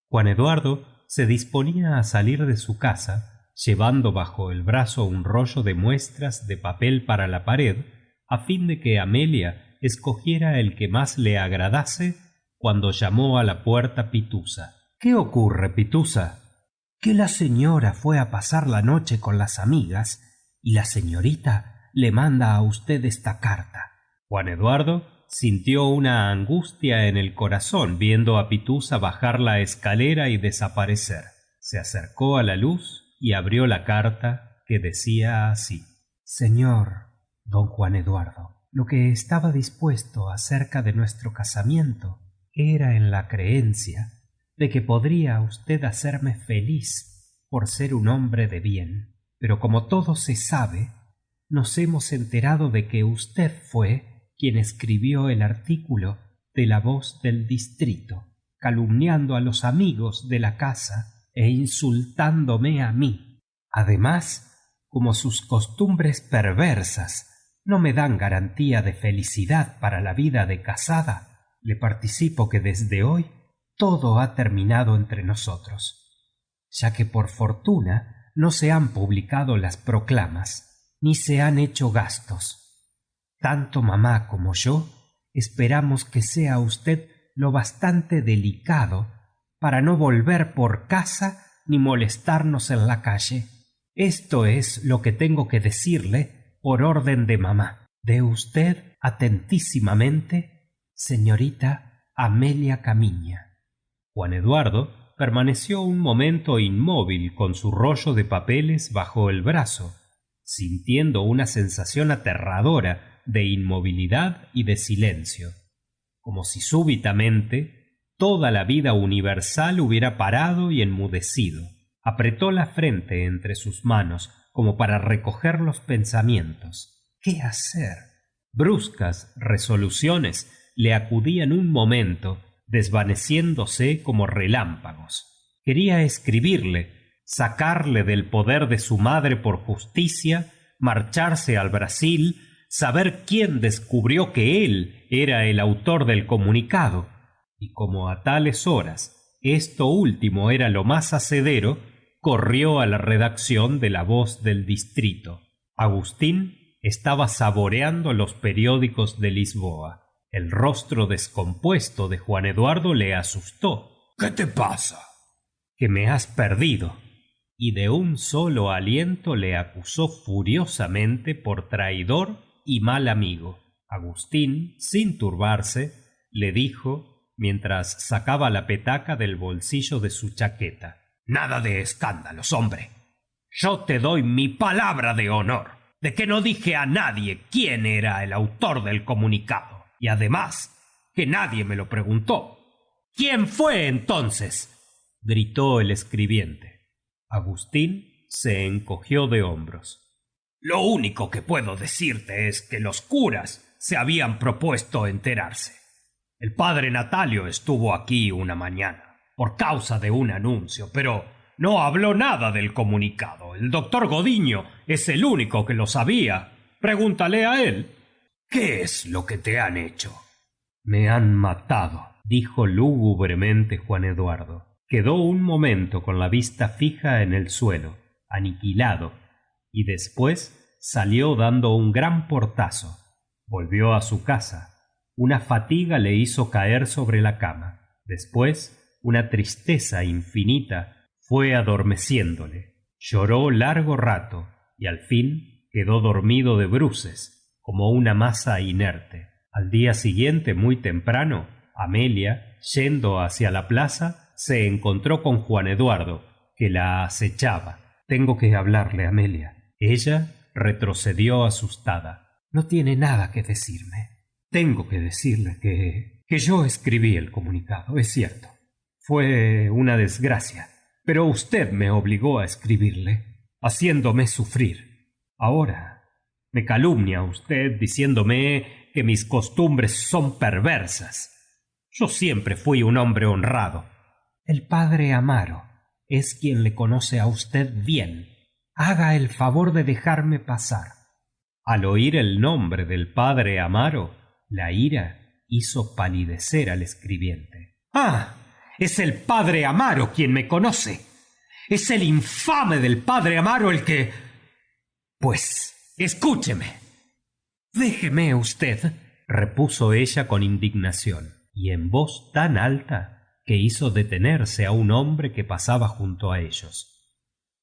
A: Juan Eduardo se disponía a salir de su casa, llevando bajo el brazo un rollo de muestras de papel para la pared, a fin de que Amelia escogiera el que más le agradase, cuando llamó a la puerta Pitusa. ¿Qué ocurre, Pitusa?
C: Que la señora fue a pasar la noche con las amigas y la señorita le manda a usted esta carta.
A: Juan Eduardo sintió una angustia en el corazón viendo a Pitusa bajar la escalera y desaparecer. Se acercó a la luz y abrió la carta, que decía así:
C: Señor don Juan Eduardo, lo que estaba dispuesto acerca de nuestro casamiento era en la creencia de que podría usted hacerme feliz por ser un hombre de bien. Pero como todo se sabe, nos hemos enterado de que usted fue quien escribió el artículo de La Voz del Distrito, calumniando a los amigos de la casa e insultándome a mí. Además, como sus costumbres perversas no me dan garantía de felicidad para la vida de casada, le participo que desde hoy todo ha terminado entre nosotros, ya que por fortuna no se han publicado las proclamas, ni se han hecho gastos. Tanto mamá como yo esperamos que sea usted lo bastante delicado para no volver por casa ni molestarnos en la calle. Esto es lo que tengo que decirle por orden de mamá. De usted atentísimamente, señorita Amelia Camiña.
A: Juan Eduardo permaneció un momento inmóvil con su rollo de papeles bajo el brazo, sintiendo una sensación aterradora de inmovilidad y de silencio, como si súbitamente toda la vida universal hubiera parado y enmudecido. Apretó la frente entre sus manos como para recoger los pensamientos. ¿Qué hacer? Bruscas resoluciones le acudían un momento, desvaneciéndose como relámpagos. Quería escribirle, sacarle del poder de su madre por justicia, marcharse al Brasil, saber quién descubrió que él era el autor del comunicado, y como a tales horas esto último era lo más hacedero, corrió a la redacción de La Voz del Distrito. Agustín estaba saboreando los periódicos de Lisboa. El rostro descompuesto de Juan Eduardo le asustó.
D: ¿Qué te pasa?
A: Que me has perdido. Y de un solo aliento le acusó furiosamente por traidor y mal amigo. Agustín, sin turbarse, le dijo, mientras sacaba la petaca del bolsillo de su chaqueta:
D: Nada de escándalos, hombre. Yo te doy mi palabra de honor de que no dije a nadie quién era el autor del comunicado. Y además, que nadie me lo preguntó. ¿Quién fue entonces?,
A: gritó el escribiente. Agustín se encogió de hombros.
D: Lo único que puedo decirte es que los curas se habían propuesto enterarse. El padre Natalio estuvo aquí una mañana por causa de un anuncio, pero no habló nada del comunicado. El doctor Godiño es el único que lo sabía. Pregúntale a él. ¿Qué es lo que te han hecho?
A: Me han matado, dijo lúgubremente Juan Eduardo. Quedó un momento con la vista fija en el suelo, aniquilado, y después salió dando un gran portazo. Volvió a su casa. Una fatiga le hizo caer sobre la cama. Después, una tristeza infinita fue adormeciéndole. Lloró largo rato y al fin quedó dormido de bruces, como una masa inerte. Al día siguiente, muy temprano, Amelia, yendo hacia la plaza, se encontró con Juan Eduardo, que la acechaba. Tengo que hablarle, Amelia. Ella retrocedió asustada.
C: No tiene nada que decirme.
A: Tengo que decirle que yo escribí el comunicado, es cierto. Fue una desgracia, pero usted me obligó a escribirle, haciéndome sufrir. Ahora me calumnia usted diciéndome que mis costumbres son perversas. Yo siempre fui un hombre honrado.
C: El padre Amaro es quien le conoce a usted bien. Haga el favor de dejarme pasar.
A: Al oír el nombre del padre Amaro, la ira
C: hizo palidecer al escribiente.
D: ¡Ah! Es el padre Amaro quien me conoce. Es el infame del padre Amaro el que... Pues, escúcheme.
A: Déjeme usted, repuso ella con indignación, y en voz tan alta que hizo detenerse a un hombre que pasaba junto a ellos.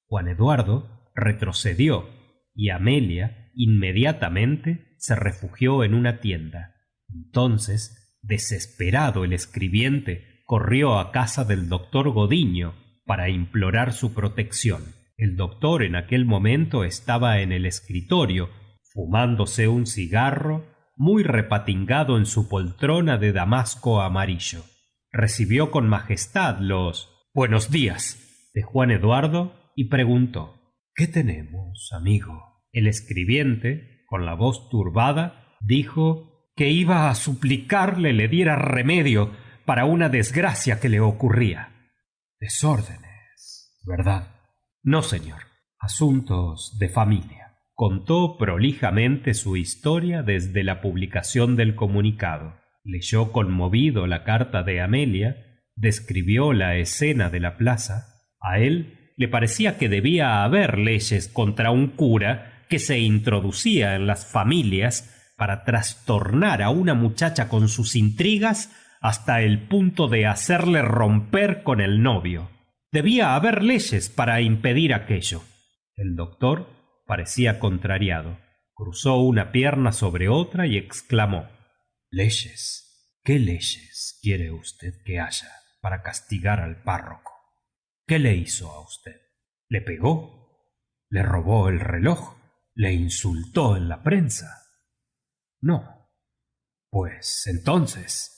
A: Juan Eduardo retrocedió, y Amelia inmediatamente se refugió en una tienda. Entonces, desesperado, el escribiente corrió a casa del doctor Godiño para implorar su protección. El doctor en aquel momento estaba en el escritorio, fumándose un cigarro, muy repatingado en su poltrona de damasco amarillo. Recibió con majestad los «Buenos días» de Juan Eduardo y preguntó:
C: ¿Qué tenemos, amigo?
A: El escribiente, con la voz turbada, dijo que iba a suplicarle le diera remedio para una desgracia que le ocurría.
C: Desórdenes, ¿verdad?
A: No, señor. Asuntos de familia. Contó prolijamente su historia desde la publicación del comunicado. Leyó conmovido la carta de Amelia, describió la escena de la plaza. A él le parecía que debía haber leyes contra un cura que se introducía en las familias para trastornar a una muchacha con sus intrigas hasta el punto de hacerle romper con el novio. Debía haber leyes para impedir aquello. El doctor parecía contrariado. Cruzó una pierna sobre otra y exclamó:
C: ¿Leyes? ¿Qué leyes quiere usted que haya para castigar al párroco? ¿Qué le hizo a usted? ¿Le pegó? ¿Le robó el reloj? ¿Le insultó en la prensa? No. Pues entonces...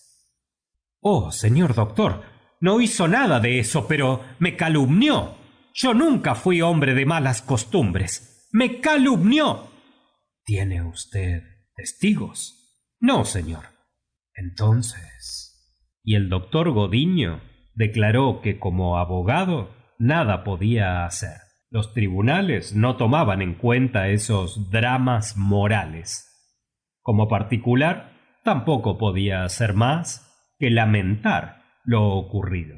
A: Oh, señor doctor, no hizo nada de eso, pero me calumnió. Yo nunca fui hombre de malas costumbres. ¡Me calumnió!
C: ¿Tiene usted testigos?
A: No, señor.
C: Entonces...
A: Y el doctor Godiño declaró que como abogado nada podía hacer. Los tribunales no tomaban en cuenta esos dramas morales. Como particular, tampoco podía hacer más que lamentar lo ocurrido.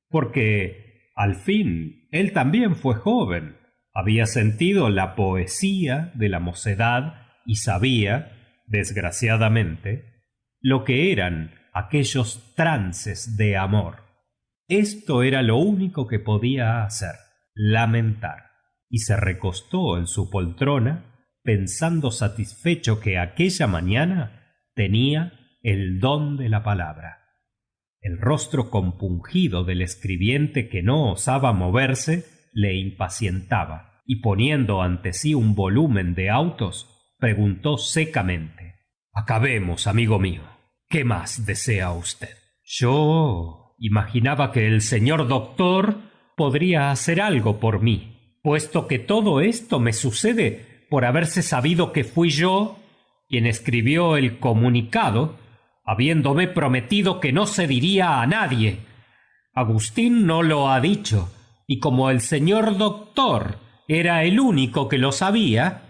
A: Porque, al fin, él también fue joven, había sentido la poesía de la mocedad y sabía, desgraciadamente, lo que eran aquellos trances de amor. Esto era lo único que podía hacer, lamentar, y se recostó en su poltrona pensando satisfecho que aquella mañana tenía el don de la palabra. El rostro compungido del escribiente, que no osaba moverse, le impacientaba, y poniendo ante sí un volumen de autos, preguntó secamente: «Acabemos, amigo mío. ¿Qué más desea usted?» «Yo imaginaba que el señor doctor podría hacer algo por mí, puesto que todo esto me sucede por haberse sabido que fui yo quien escribió el comunicado, habiéndome prometido que no se diría a nadie. Agustín no lo ha dicho, y como el señor doctor era el único que lo sabía».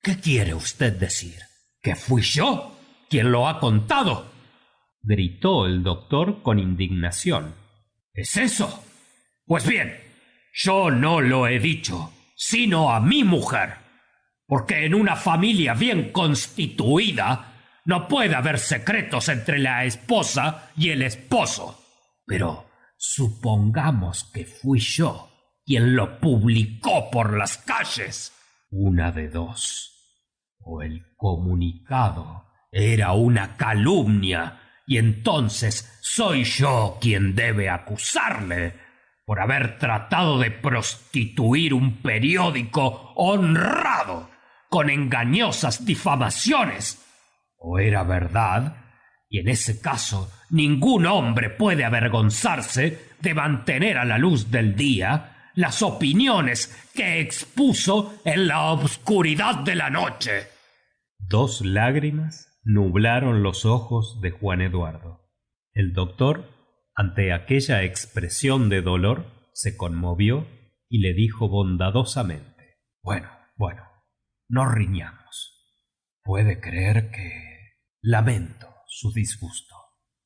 A: «¿Qué quiere usted decir? ¿Que fui yo quien lo ha contado?», gritó el doctor con indignación. «¿Es eso? Pues bien, yo no lo he dicho, sino a mi mujer, porque en una familia bien constituida no puede haber secretos entre la esposa y el esposo. Pero supongamos que fui yo quien lo publicó por las calles. Una de dos: o el comunicado era una calumnia, y entonces soy yo quien debe acusarle por haber tratado de prostituir un periódico honrado con engañosas difamaciones. O era verdad, y en ese caso ningún hombre puede avergonzarse de mantener a la luz del día las opiniones que expuso en la obscuridad de la noche». Dos lágrimas nublaron los ojos de Juan Eduardo. El doctor, ante aquella expresión de dolor, se conmovió y le dijo bondadosamente: «Bueno, no riñamos. Puede creer que lamento
C: su disgusto.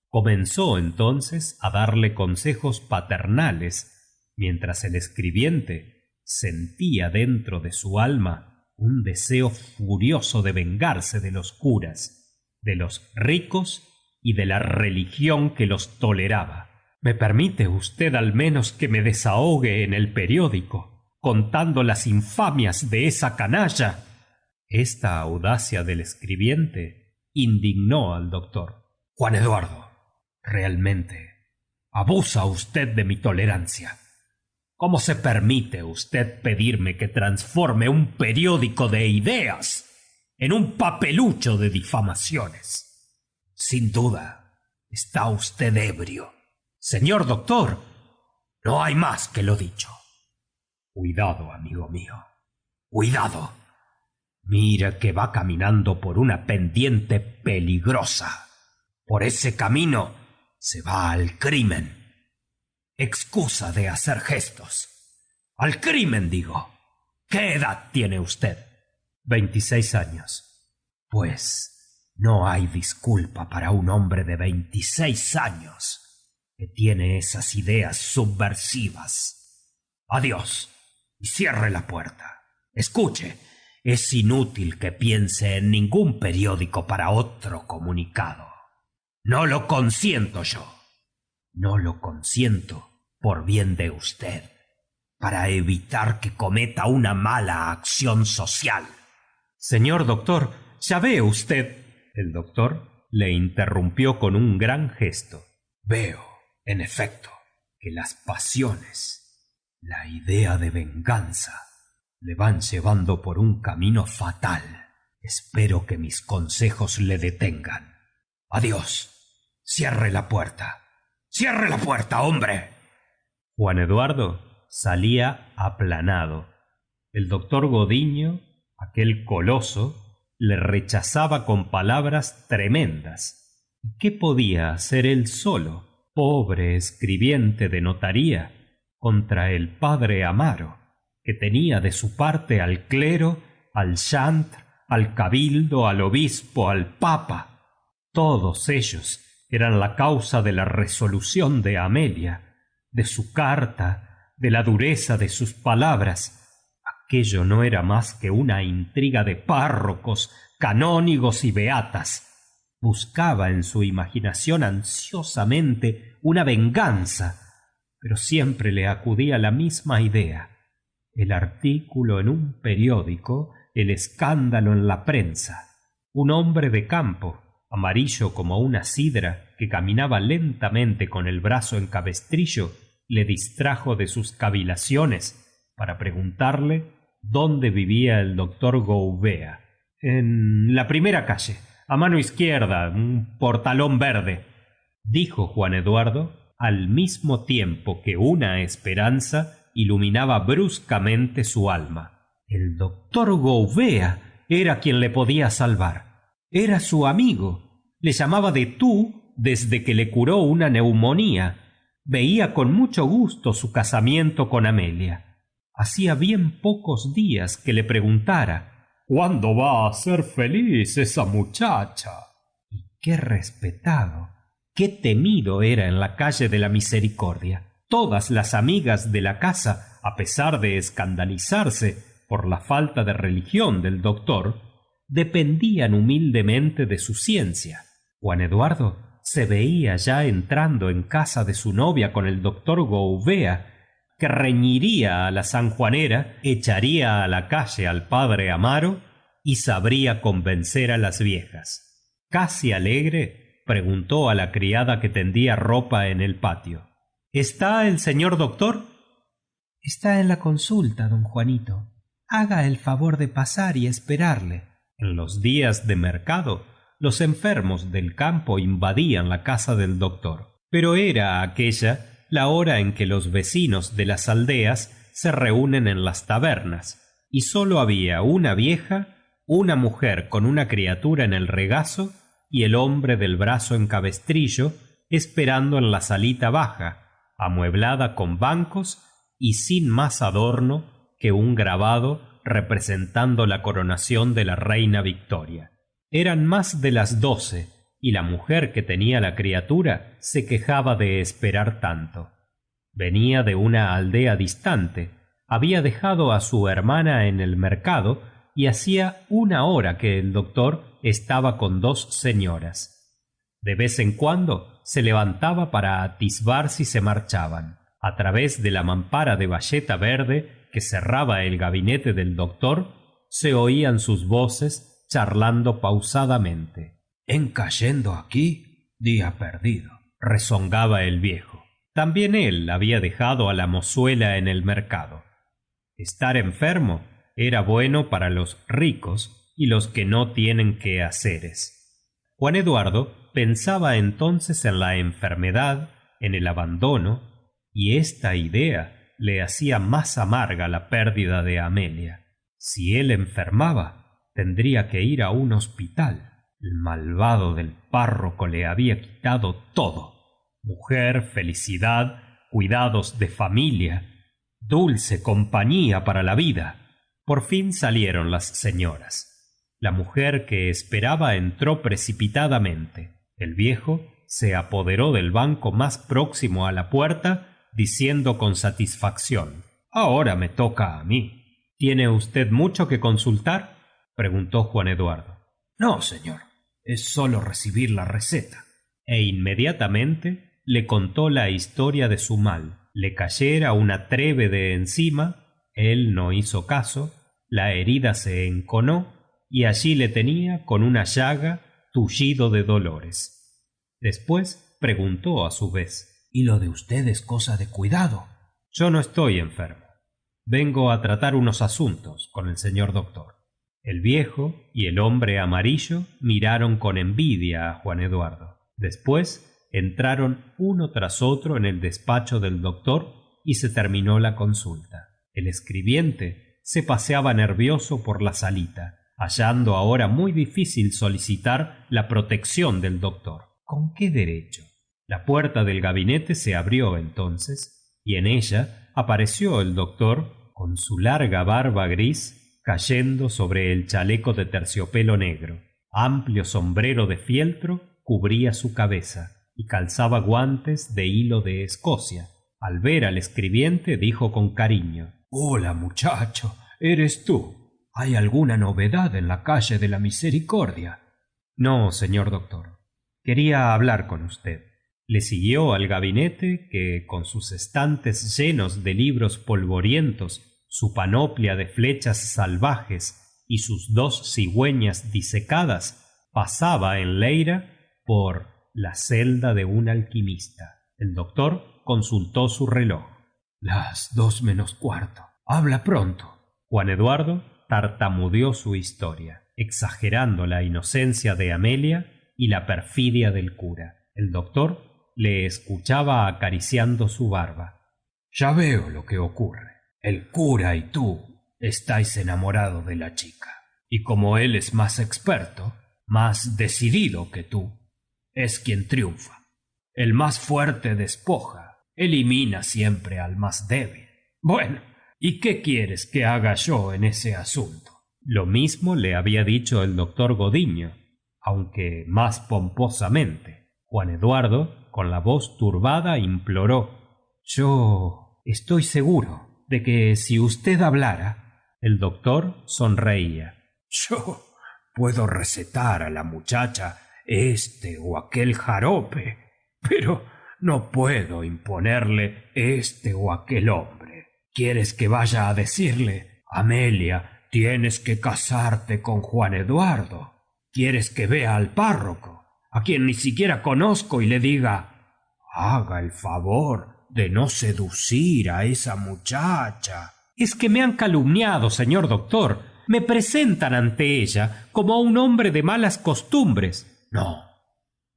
A: Comenzó entonces a darle consejos paternales, mientras el escribiente sentía dentro de su alma un deseo furioso de vengarse de los curas, de los ricos y de la religión que los toleraba. ¿Me permite usted al menos que me desahogue en el periódico, contando las infamias de esa canalla? Esta audacia del escribiente indignó al doctor.
D: Juan Eduardo, realmente abusa usted de mi tolerancia. ¿Cómo se permite usted pedirme que transforme un periódico de ideas en un papelucho de difamaciones? Sin duda, está usted ebrio. Señor doctor, no hay más que lo dicho. Cuidado, amigo mío. Cuidado. Mira que va caminando por una pendiente peligrosa. Por ese camino se va al crimen. Excusa de hacer gestos. Al crimen, digo. ¿Qué edad tiene usted?
A: 26 años.
D: Pues no hay disculpa para un hombre de 26 años que tiene esas ideas subversivas. Adiós, y cierre la puerta. Escuche, es inútil que piense en ningún periódico para otro comunicado. No lo consiento yo. No lo consiento por bien de usted, para evitar que cometa una mala acción social.
A: Señor doctor, ya ve usted. El doctor le interrumpió con un gran gesto.
D: Veo, en efecto, que las pasiones, la idea de venganza, le van llevando por un camino fatal. Espero que mis consejos le detengan. Adiós. Cierre la puerta. ¡Cierre la puerta, hombre!
A: Juan Eduardo salía aplanado. El doctor Godiño, aquel coloso, le rechazaba con palabras tremendas. ¿Qué podía hacer él solo, pobre escribiente de notaría, contra el padre Amaro, que tenía de su parte al clero, al chantre, al cabildo, al obispo, al papa? Todos ellos eran la causa de la resolución de Amelia, de su carta, de la dureza de sus palabras. Aquello no era más que una intriga de párrocos, canónigos y beatas. Buscaba en su imaginación ansiosamente una venganza, pero siempre le acudía la misma idea: el artículo en un periódico, el escándalo en la prensa. Un hombre de campo, amarillo como una sidra, que caminaba lentamente con el brazo en cabestrillo, le distrajo de sus cavilaciones para preguntarle dónde vivía el doctor Gouvea. En la primera calle, a mano izquierda, un portalón verde, dijo Juan Eduardo, al mismo tiempo que una esperanza iluminaba bruscamente su alma. El doctor Gouvea era quien le podía salvar. Era su amigo. Le llamaba de tú desde que le curó una neumonía. Veía con mucho gusto su casamiento con Amelia. Hacía bien pocos días que le preguntara: ¿cuándo va a ser feliz esa muchacha? Y qué respetado, qué temido era en la calle de la Misericordia. Todas las amigas de la casa, a pesar de escandalizarse por la falta de religión del doctor, dependían humildemente de su ciencia. Juan Eduardo se veía ya entrando en casa de su novia con el doctor Gouvea, que reñiría a la sanjuanera, echaría a la calle al padre Amaro y sabría convencer a las viejas. Casi alegre, preguntó a la criada que tendía ropa en el patio: ¿está el señor doctor?
C: Está en la consulta, don Juanito. Haga el favor de pasar y esperarle.
A: En los días de mercado, los enfermos del campo invadían la casa del doctor, pero era aquella la hora en que los vecinos de las aldeas se reúnen en las tabernas, y sólo había una vieja, una mujer con una criatura en el regazo y el hombre del brazo en cabestrillo esperando en la salita baja, amueblada con bancos y sin más adorno que un grabado representando la coronación de la reina Victoria. Eran más de las 12 y la mujer que tenía la criatura se quejaba de esperar tanto. Venía de una aldea distante, había dejado a su hermana en el mercado y hacía 1 hora que el doctor estaba con 2 señoras. De vez en cuando se levantaba para atisbar si se marchaban. A través de la mampara de bayeta verde que cerraba el gabinete del doctor, se oían sus voces charlando pausadamente.
D: En cayendo aquí, día perdido,
A: rezongaba el viejo. También él había dejado a la mozuela en el mercado. Estar enfermo era bueno para los ricos y los que no tienen quehaceres. Juan Eduardo pensaba entonces en la enfermedad, en el abandono, y esta idea le hacía más amarga la pérdida de Amelia. Si él enfermaba, tendría que ir a un hospital. El malvado del párroco le había quitado todo: mujer, felicidad, cuidados de familia, dulce compañía para la vida. Por fin salieron las señoras. La mujer que esperaba entró precipitadamente. El viejo se apoderó del banco más próximo a la puerta, diciendo con satisfacción: ahora me toca a mí. ¿Tiene usted mucho que consultar?, preguntó Juan Eduardo.
D: No, señor, es solo recibir la receta.
A: E inmediatamente le contó la historia de su mal. Le cayera una trebe de encima, él no hizo caso, la herida se enconó y allí le tenía con una llaga, tullido de dolores. Después preguntó a su vez:
D: ¿y lo de usted es cosa de cuidado?
A: Yo no estoy enfermo. Vengo a tratar unos asuntos con el señor doctor. El viejo y el hombre amarillo miraron con envidia a Juan Eduardo. Después entraron uno tras otro en el despacho del doctor y se terminó la consulta. El escribiente se paseaba nervioso por la salita, hallando ahora muy difícil solicitar la protección del doctor. ¿Con qué derecho? La puerta del gabinete se abrió entonces, y en ella apareció el doctor con su larga barba gris cayendo sobre el chaleco de terciopelo negro. Amplio sombrero de fieltro cubría su cabeza y calzaba guantes de hilo de Escocia. Al ver al escribiente dijo con cariño:
D: hola, muchacho, ¿eres tú? ¿Hay alguna novedad en la calle de la Misericordia?
A: No, señor doctor. Quería hablar con usted. Le siguió al gabinete que, con sus estantes llenos de libros polvorientos, su panoplia de flechas salvajes y sus 2 cigüeñas disecadas, pasaba en Leira por la celda de un alquimista. El doctor consultó su reloj.
D: Las 2:15. Habla pronto.
A: Juan Eduardo tartamudeó su historia, exagerando la inocencia de Amelia y la perfidia del cura. El doctor le escuchaba acariciando su barba.
D: Ya veo lo que ocurre. El cura y tú estáis enamorados de la chica. Y como él es más experto, más decidido que tú, es quien triunfa. El más fuerte despoja, elimina siempre al más débil. Bueno, ¿y qué quieres que haga yo en ese asunto?
A: Lo mismo le había dicho el doctor Godiño, aunque más pomposamente. Juan Eduardo, con la voz turbada, imploró: yo estoy seguro de que si usted hablara. El doctor sonreía.
D: Yo puedo recetar a la muchacha este o aquel jarope, pero no puedo imponerle este o aquel hombre. ¿Quieres que vaya a decirle: Amelia, tienes que casarte con Juan Eduardo? ¿Quieres que vea al párroco, a quien ni siquiera conozco, y le diga: haga el favor de no seducir a esa muchacha?
A: Es que me han calumniado, señor doctor. Me presentan ante ella como un hombre de malas costumbres.
D: No,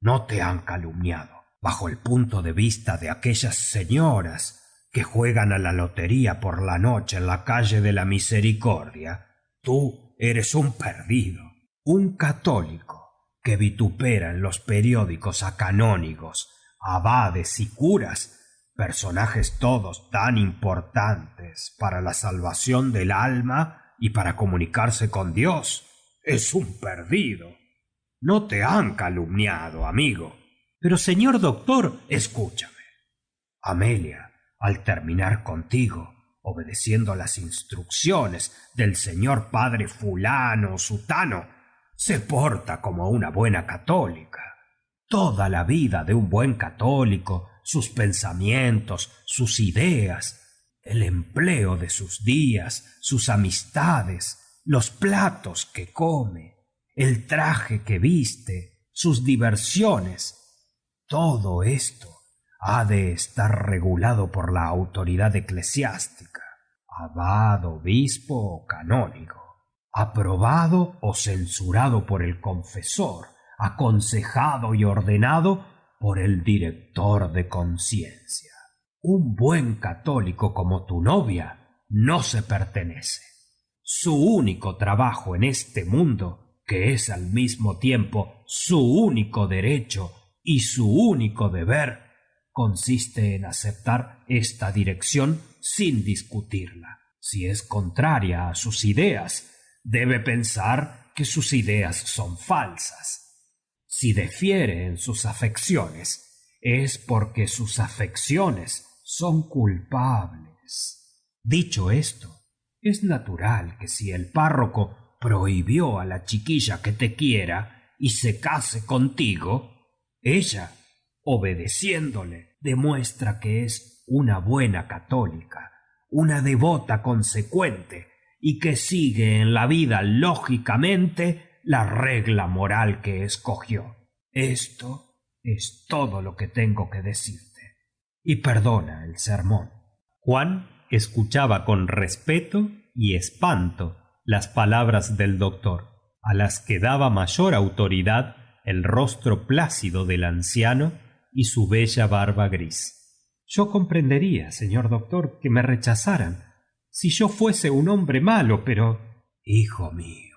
D: no te han calumniado. Bajo el punto de vista de aquellas señoras que juegan a la lotería por la noche en la calle de la Misericordia, tú eres un perdido, un católico que vitupera en los periódicos a canónigos, abades y curas, personajes todos tan importantes para la salvación del alma y para comunicarse con Dios. Es un perdido. No te han calumniado, amigo. Pero, señor doctor, escúchame. Amelia, al terminar contigo, obedeciendo las instrucciones del señor padre fulano o sutano, se porta como una buena católica. Toda la vida de un buen católico, sus pensamientos, sus ideas, el empleo de sus días, sus amistades, los platos que come, el traje que viste, sus diversiones, todo esto ha de estar regulado por la autoridad eclesiástica, abad, obispo o canónigo, aprobado o censurado por el confesor, aconsejado y ordenado por el director de conciencia. Un buen católico como tu novia no se pertenece. Su único trabajo en este mundo, que es al mismo tiempo su único derecho y su único deber, consiste en aceptar esta dirección sin discutirla. Si es contraria a sus ideas, debe pensar que sus ideas son falsas. Si difiere en sus afecciones, es porque sus afecciones son culpables. Dicho esto, es natural que si el párroco prohibió a la chiquilla que te quiera y se case contigo, ella, obedeciéndole, demuestra que es una buena católica, una devota consecuente y que sigue en la vida lógicamente la regla moral que escogió. Esto es todo lo que tengo que decirte. Y perdona el sermón.
A: Juan escuchaba con respeto y espanto las palabras del doctor, a las que daba mayor autoridad el rostro plácido del anciano y su bella barba gris. Yo comprendería, señor doctor, que me rechazaran si yo fuese un hombre malo, pero...
D: Hijo mío,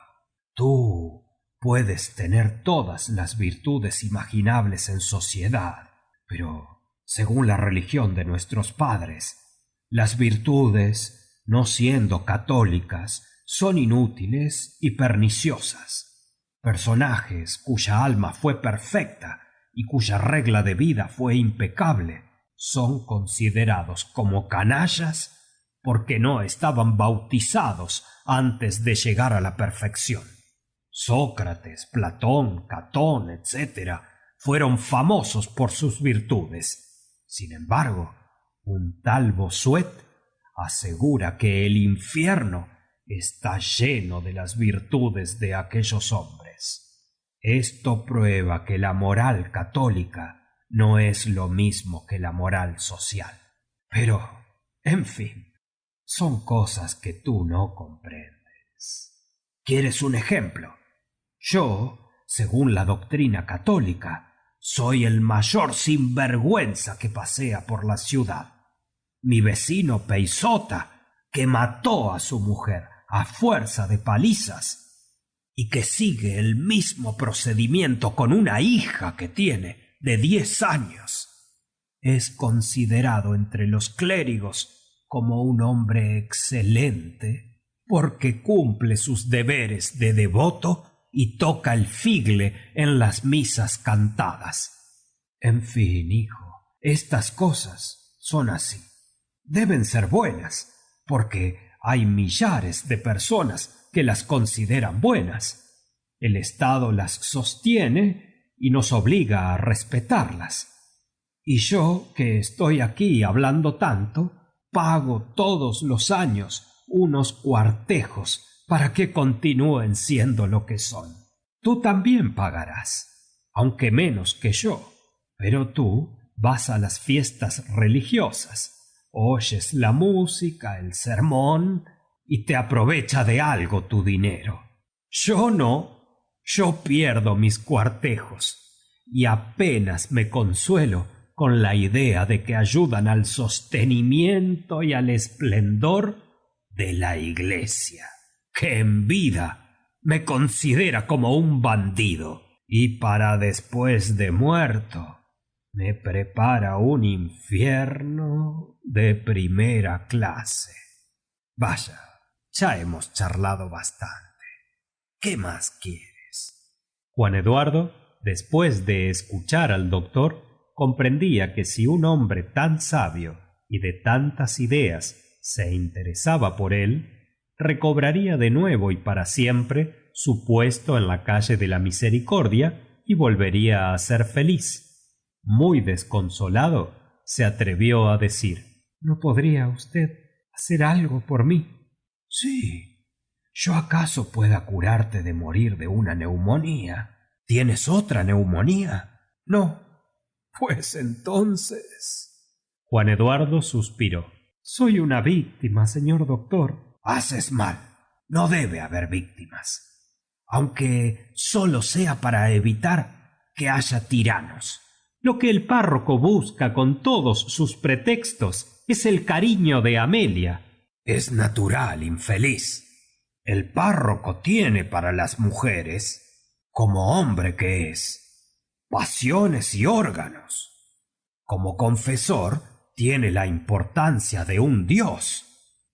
D: tú puedes tener todas las virtudes imaginables en sociedad, pero, según la religión de nuestros padres, las virtudes, no siendo católicas, son inútiles y perniciosas. Personajes cuya alma fue perfecta y cuya regla de vida fue impecable son considerados como canallas porque no estaban bautizados antes de llegar a la perfección. Sócrates, Platón, Catón, etc., fueron famosos por sus virtudes. Sin embargo, un tal Bossuet asegura que el infierno está lleno de las virtudes de aquellos hombres. Esto prueba que la moral católica no es lo mismo que la moral social. Pero, en fin, son cosas que tú no comprendes. ¿Quieres un ejemplo? Yo, según la doctrina católica, soy el mayor sinvergüenza que pasea por la ciudad. Mi vecino Peisota, que mató a su mujer a fuerza de palizas y que sigue el mismo procedimiento con una hija que tiene de 10 años, es considerado entre los clérigos como un hombre excelente porque cumple sus deberes de devoto y toca el figle en las misas cantadas. En fin, hijo, estas cosas son así. Deben ser buenas, porque hay millares de personas que las consideran buenas. El Estado las sostiene y nos obliga a respetarlas. Y yo, que estoy aquí hablando tanto, pago todos los años unos cuartejos para que continúen siendo lo que son. Tú también pagarás, aunque menos que yo, pero tú vas a las fiestas religiosas, oyes la música, el sermón y te aprovecha de algo tu dinero. Yo no, yo pierdo mis cuartejos y apenas me consuelo con la idea de que ayudan al sostenimiento y al esplendor de la Iglesia, que en vida me considera como un bandido y para después de muerto me prepara un infierno de primera clase. Vaya, ya hemos charlado bastante. ¿Qué más quieres?
A: Juan Eduardo, después de escuchar al doctor, comprendía que si un hombre tan sabio y de tantas ideas se interesaba por él, recobraría de nuevo y para siempre su puesto en la calle de la Misericordia y volvería a ser feliz. Muy desconsolado, se atrevió a decir:
C: ¿No podría usted hacer algo por mí?
D: Sí. ¿Yo acaso pueda curarte de morir de una neumonía? ¿Tienes otra neumonía? No. Pues entonces...
A: Juan Eduardo suspiró.
C: Soy una víctima, señor doctor.
D: Haces mal. No debe haber víctimas. Aunque solo sea para evitar que haya tiranos.
A: Lo que el párroco busca con todos sus pretextos es el cariño de Amelia.
D: Es natural, infeliz. El párroco tiene para las mujeres, como hombre que es, pasiones y órganos. Como confesor, tiene la importancia de un dios,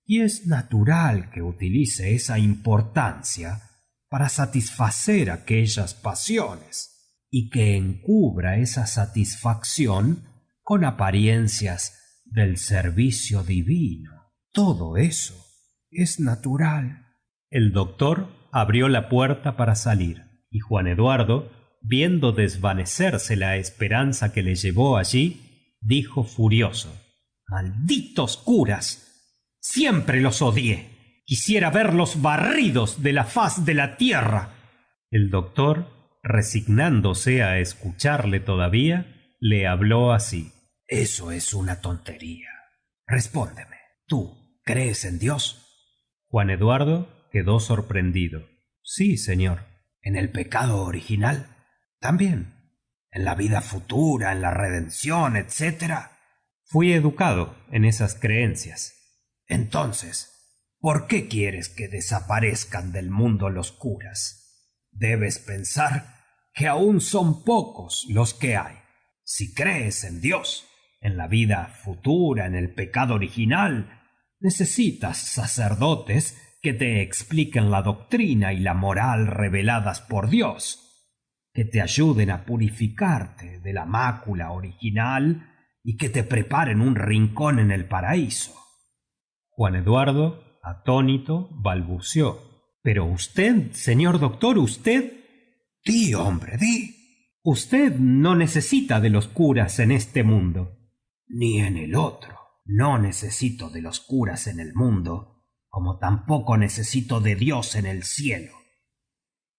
D: y es natural que utilice esa importancia para satisfacer aquellas pasiones, y que encubra esa satisfacción con apariencias del servicio divino. Todo eso es natural.
A: El doctor abrió la puerta para salir, y Juan Eduardo, viendo desvanecerse la esperanza que le llevó allí, dijo furioso: ¡Malditos curas! Siempre los odié. Quisiera verlos barridos de la faz de la tierra. El doctor, resignándose a escucharle todavía, le habló así:
D: Eso es una tontería. Respóndeme, ¿tú crees en Dios?
A: Juan Eduardo quedó sorprendido. Sí, señor.
D: ¿En el pecado original? También. ¿En la vida futura, en la redención, etcétera?
A: Fui educado en esas creencias.
D: Entonces, ¿por qué quieres que desaparezcan del mundo los curas? Debes pensar que aún son pocos los que hay. Si crees en Dios, en la vida futura, en el pecado original, necesitas sacerdotes que te expliquen la doctrina y la moral reveladas por Dios, que te ayuden a purificarte de la mácula original y que te preparen un rincón en el paraíso.
A: Juan Eduardo, atónito, balbuceó: ¿Pero usted, señor doctor, usted?
D: Di, hombre, di.
A: Usted no necesita de los curas en este mundo.
D: Ni en el otro. No necesito de los curas en el mundo, como tampoco necesito de Dios en el cielo.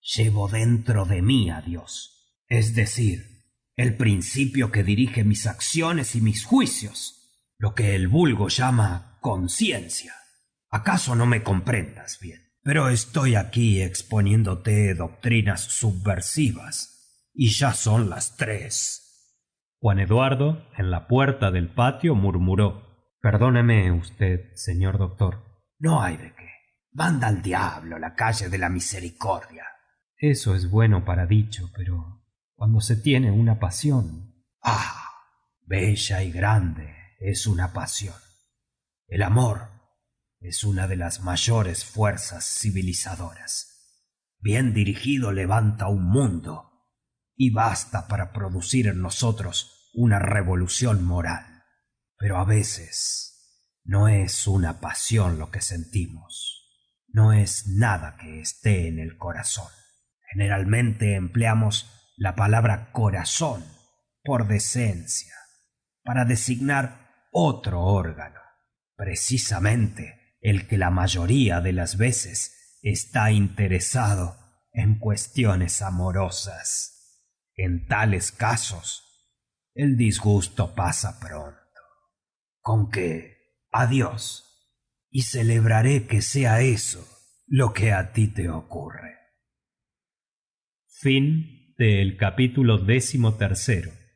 D: Llevo dentro de mí a Dios, es decir, el principio que dirige mis acciones y mis juicios, lo que el vulgo llama conciencia. ¿Acaso no me comprendas bien? Pero estoy aquí exponiéndote doctrinas subversivas, y ya son las 3.
A: Juan Eduardo, en la puerta del patio, murmuró: Perdóneme usted, señor doctor.
D: No hay de qué. Manda al diablo la calle de la Misericordia.
C: Eso es bueno para dicho, pero cuando se tiene una pasión...
D: Ah, bella y grande es una pasión. El amor es una de las mayores fuerzas civilizadoras. Bien dirigido levanta un mundo y basta para producir en nosotros una revolución moral. Pero a veces no es una pasión lo que sentimos, no es nada que esté en el corazón. Generalmente empleamos la palabra corazón por decencia, para designar otro órgano, precisamente el que la mayoría de las veces está interesado en cuestiones amorosas. En tales casos, el disgusto pasa pronto. Con que adiós, y celebraré que sea eso lo que a ti te ocurre.
A: Fin del capítulo 13.